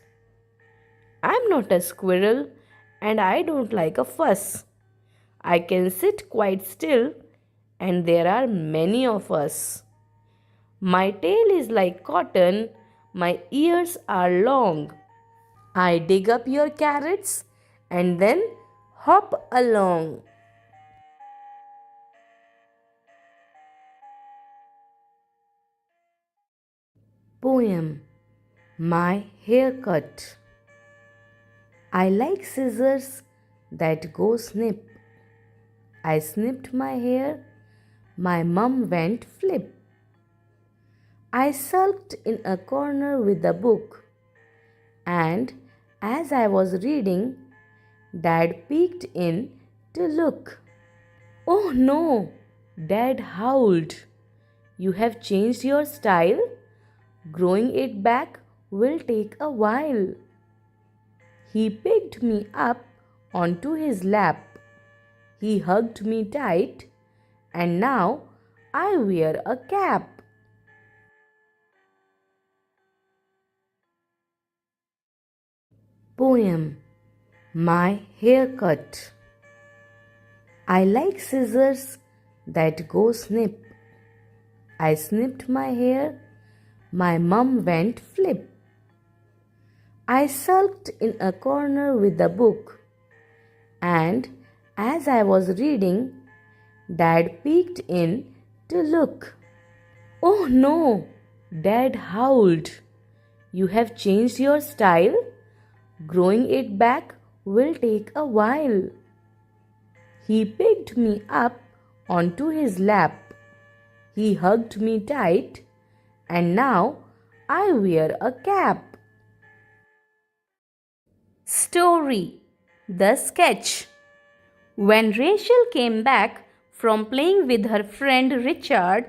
I'm not a squirrel and I don't like a fuss. I can sit quite still and there are many of us. My tail is like cotton, my ears are long. I dig up your carrots and then hop along. Poem. My haircut. I like scissors that go snip. I snipped my hair, my mum went flip. I sulked in a corner with a book, and as I was reading, Dad peeked in to look. Oh no, Dad howled. You have changed your style? Growing it back will take a while. He picked me up onto his lap. He hugged me tight, and now I wear a cap. Poem. My haircut. I like scissors that go snip. I snipped my hair, my mum went flip. I sulked in a corner with a book, and as I was reading, Dad peeked in to look. Oh no, Dad howled. You have changed your style? Growing it back will take a while. He picked me up onto his lap. He hugged me tight, and now I wear a cap. Story. The Sketch. When Rachel came back from playing with her friend Richard,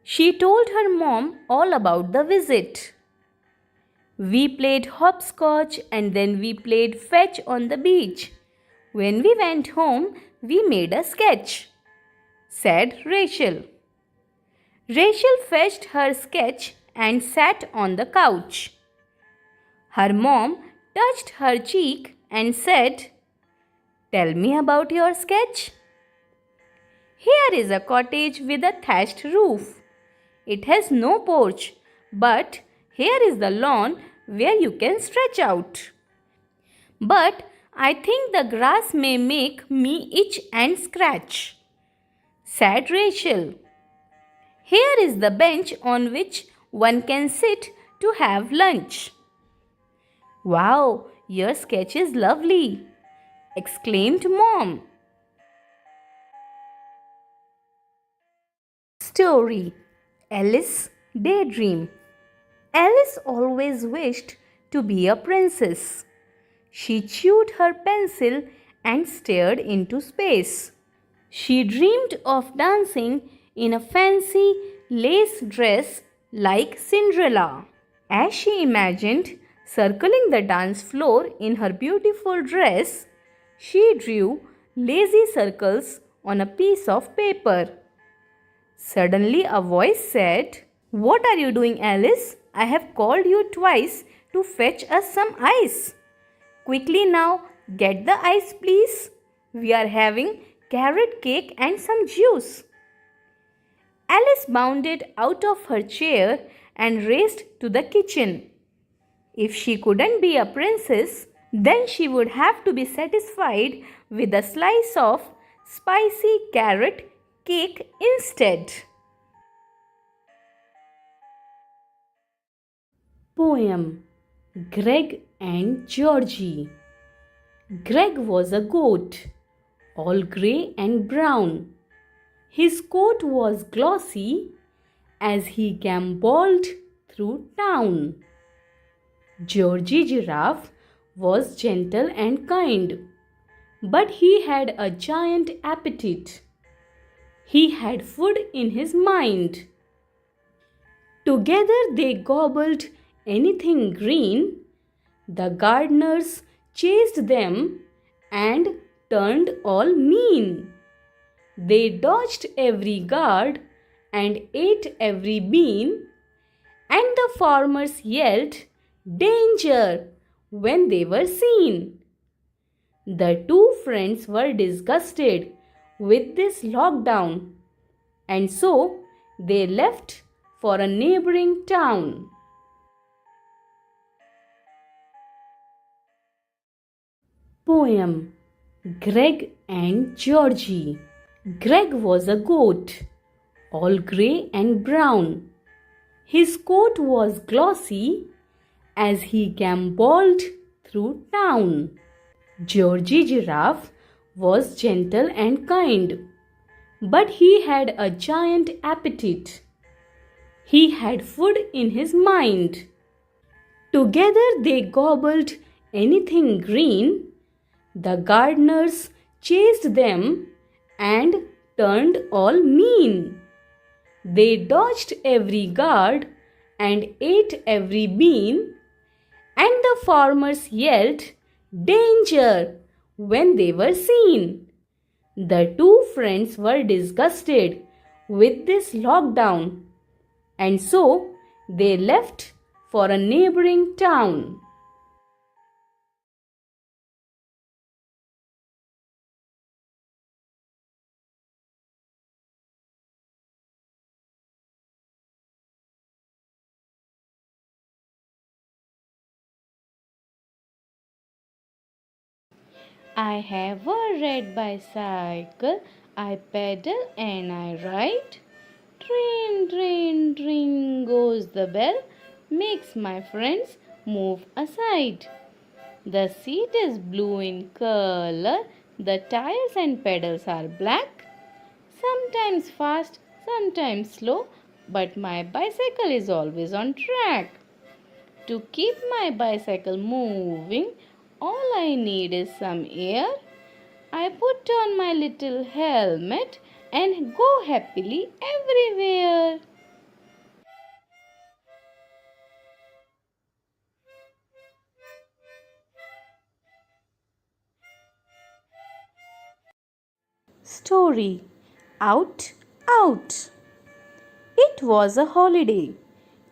she told her mom all about the visit. We played hopscotch and then we played fetch on the beach. When we went home, we made a sketch, said Rachel. Rachel fetched her sketch and sat on the couch. Her mom touched her cheek and said, Tell me about your sketch. Here is a cottage with a thatched roof. It has no porch, but here is the lawn where you can stretch out. But I think the grass may make me itch and scratch, said Rachel. Here is the bench on which one can sit to have lunch. Wow, your sketch is lovely, exclaimed Mom. Story: Alice Daydream. Alice always wished to be a princess. She chewed her pencil and stared into space. She dreamed of dancing in a fancy lace dress like Cinderella. As she imagined circling the dance floor in her beautiful dress, she drew lazy circles on a piece of paper. Suddenly a voice said, "What are you doing, Alice? I have called you twice to fetch us some ice. Quickly now, get the ice, please. We are having carrot cake and some juice." Alice bounded out of her chair and raced to the kitchen. If she couldn't be a princess, then she would have to be satisfied with a slice of spicy carrot cake instead. Poem: Greg and Georgie. Greg was a goat, all grey and brown. His coat was glossy as he gamboled through town. Georgie Giraffe was gentle and kind, but he had a giant appetite. He had food in his mind. Together they gobbled anything green. The gardeners chased them and turned all mean. They dodged every guard and ate every bean, and the farmers yelled, "Danger!" when they were seen. The two friends were disgusted with this lockdown, and so they left for a neighboring town. Poem: Greg and Georgie. Greg was a goat, all grey and brown. His coat was glossy as he gamboled through town. Georgie Giraffe was gentle and kind, but he had a giant appetite. He had food in his mind. Together they gobbled anything green. The gardeners chased them and turned all mean. They dodged every guard and ate every bean, and the farmers yelled, "Danger!" when they were seen. The two friends were disgusted with this lockdown, and so they left for a neighboring town. I have a red bicycle, I pedal and I ride. Train, train, train goes the bell, makes my friends move aside. The seat is blue in color, the tires and pedals are black. Sometimes fast, sometimes slow, but my bicycle is always on track. To keep my bicycle moving, all I need is some air. I put on my little helmet and go happily everywhere. Story: Out, Out. It was a holiday.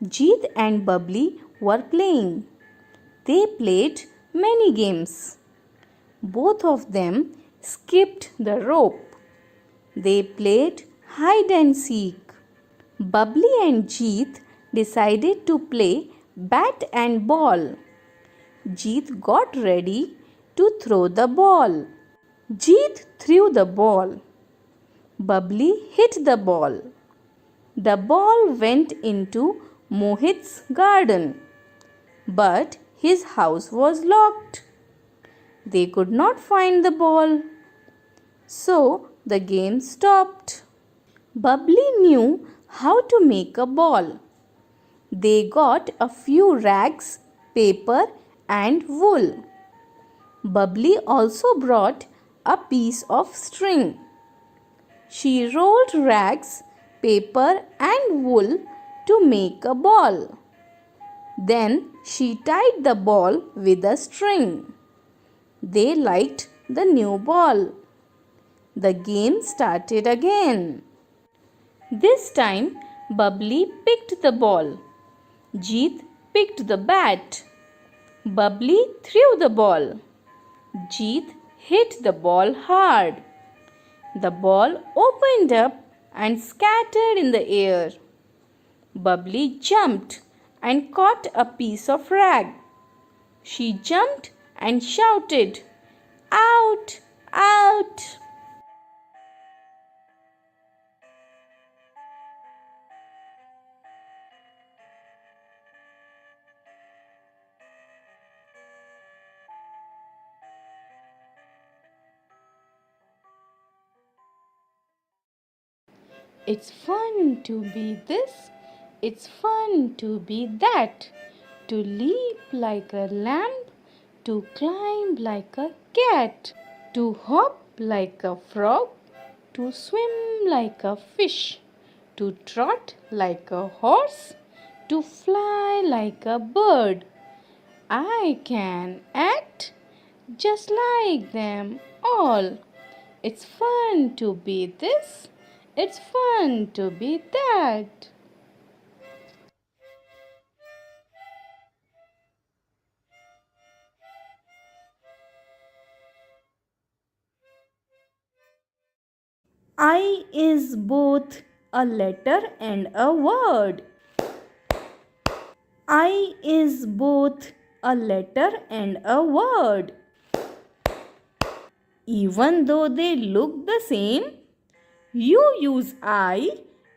Jeet and Bubbly were playing. They played many games. Both of them skipped the rope. They played hide and seek. Bubbly and Jeet decided to play bat and ball. Jeet got ready to throw the ball. Jeet threw the ball. Bubbly hit the ball. The ball went into Mohit's garden, but his house was locked. They could not find the ball, so the game stopped. Bubbly knew how to make a ball. They got a few rags, paper, and wool. Bubbly also brought a piece of string. She rolled rags, paper, and wool to make a ball. Then she tied the ball with a string. They liked the new ball. The game started again. This time, Bubbly picked the ball. Jeet picked the bat. Bubbly threw the ball. Jeet hit the ball hard. The ball opened up and scattered in the air. Bubbly jumped and caught a piece of rag. She jumped and shouted, "Out! Out!" It's fun to be this, it's fun to be that, to leap like a lamb, to climb like a cat, to hop like a frog, to swim like a fish, to trot like a horse, to fly like a bird. I can act just like them all. It's fun to be this, it's fun to be that. I is both a letter and a word. I is both a letter and a word. Even though they look the same, you use I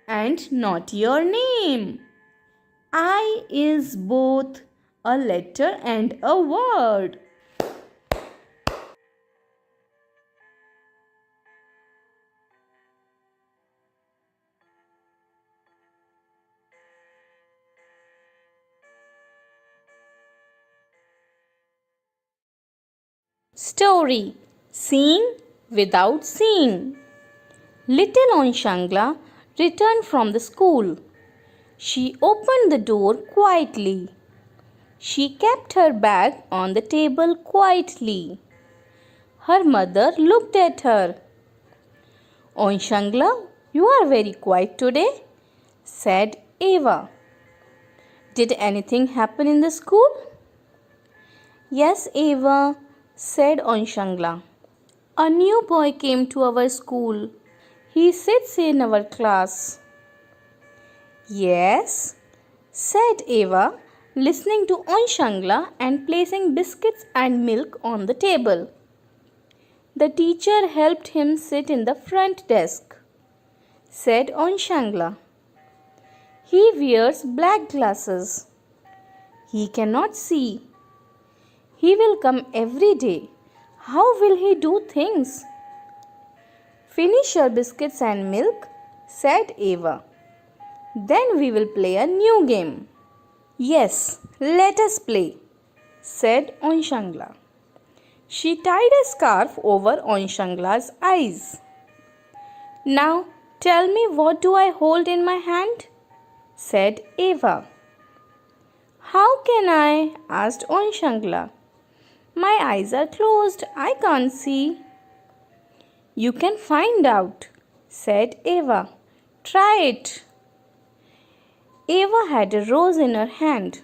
and not your name. I is both a letter and a word. Story: Seeing without seeing. Little Onshangla returned from the school. She opened the door quietly. She kept her bag on the table quietly. Her mother looked at her. "Onshangla, you are very quiet today," said Eva. "Did anything happen in the school?" "Yes, Eva," said Onshangla. "A new boy came to our school. He sits in our class." "Yes," said Eva, listening to Onshangla and placing biscuits and milk on the table. "The teacher helped him sit in the front desk," said Onshangla. "He wears black glasses. He cannot see. He will come every day. How will he do things?" "Finish your biscuits and milk," said Eva. "Then we will play a new game." "Yes, let us play," said Onshangla. She tied a scarf over Onshangla's eyes. "Now tell me, what do I hold in my hand?" said Eva. "How can I?" asked Onshangla. "My eyes are closed. I can't see." "You can find out," said Eva. "Try it." Eva had a rose in her hand.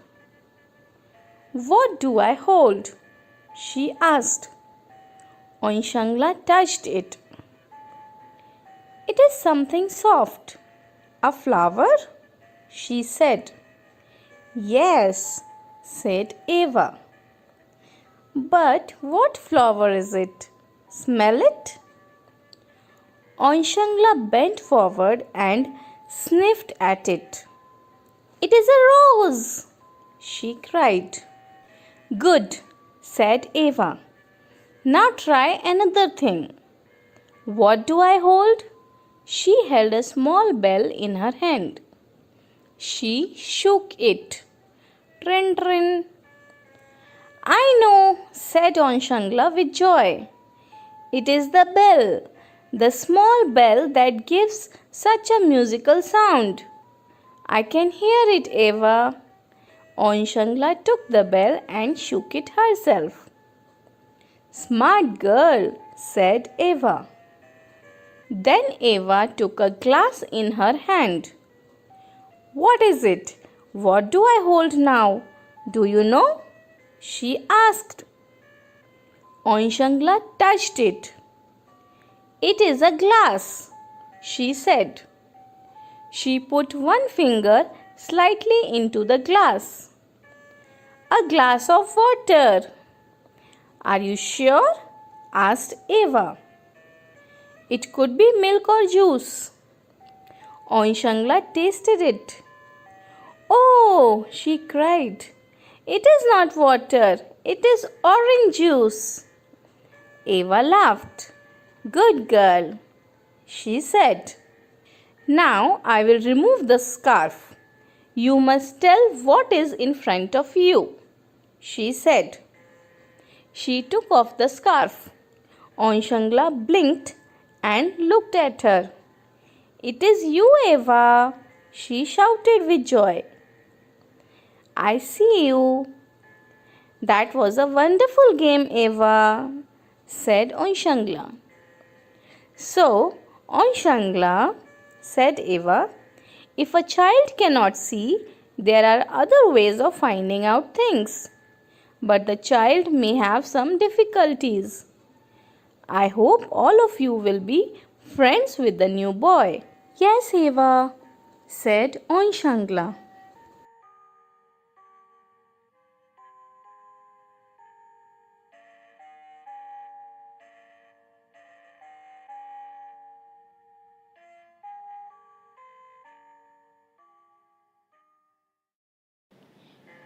"What do I hold?" she asked. Onshangla touched it. It is something soft. A flower? She said. Yes, said Eva. But what flower is it? Smell it? Onshangla bent forward and sniffed at it. It is a rose, she cried. Good, said Eva. Now try another thing. What do I hold? She held a small bell in her hand. She shook it. Trin trin. I know, said Onshangla with joy. It is the bell, the small bell that gives such a musical sound. I can hear it, Eva. Onshangla took the bell and shook it herself. Smart girl, said Eva. Then Eva took a glass in her hand. What is it? What do I hold now? Do you know? She asked. Onshangla touched it. It is a glass, she said. She put one finger slightly into the glass. A glass of water. Are you sure? Asked Eva. It could be milk or juice. Onshangla tasted it. Oh, she cried. It is not water. It is orange juice. Eva laughed. Good girl, she said. Now I will remove the scarf. You must tell what is in front of you, she said. She took off the scarf. Onshangla blinked and looked at her. It is you, Eva, she shouted with joy. I see you. That was a wonderful game, Eva, said Onshangla. So, Onshangla, said Eva, if a child cannot see, there are other ways of finding out things. But the child may have some difficulties. I hope all of you will be friends with the new boy. Yes, Eva, said Onshangla.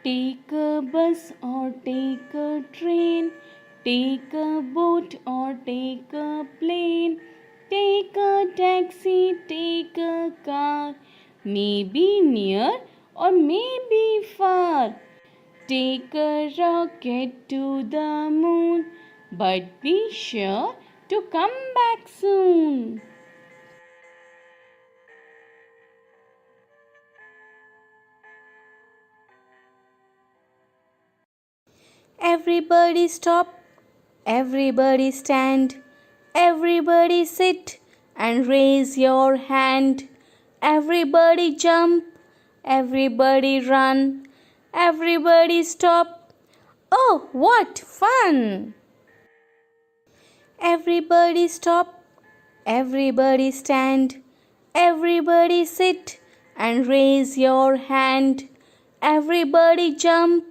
Take a bus or take a train, take a boat or take a plane, take a taxi, take a car, maybe near or maybe far. Take a rocket to the moon, but be sure to come back soon. Everybody stop, everybody stand, everybody sit and raise your hand. Everybody jump, everybody run, everybody stop. Oh, what fun! Everybody stop, everybody stand, everybody sit and raise your hand. Everybody jump,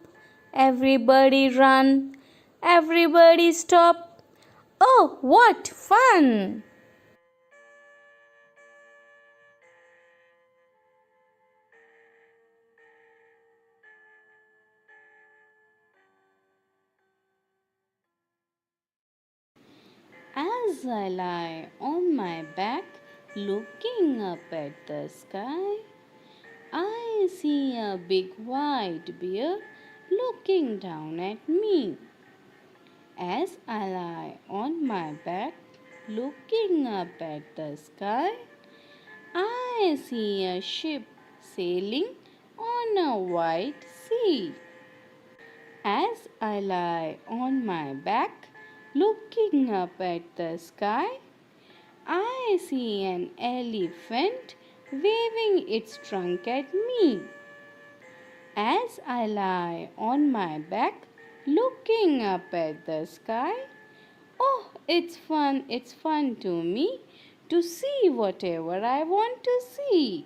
everybody run, everybody stop. Oh, what fun! As I lie on my back, looking up at the sky, I see a big white bear looking down at me. As I lie on my back, looking up at the sky, I see a ship sailing on a white sea. As I lie on my back, looking up at the sky, I see an elephant waving its trunk at me. As I lie on my back, looking up at the sky, oh, It's fun to me to see whatever I want to see.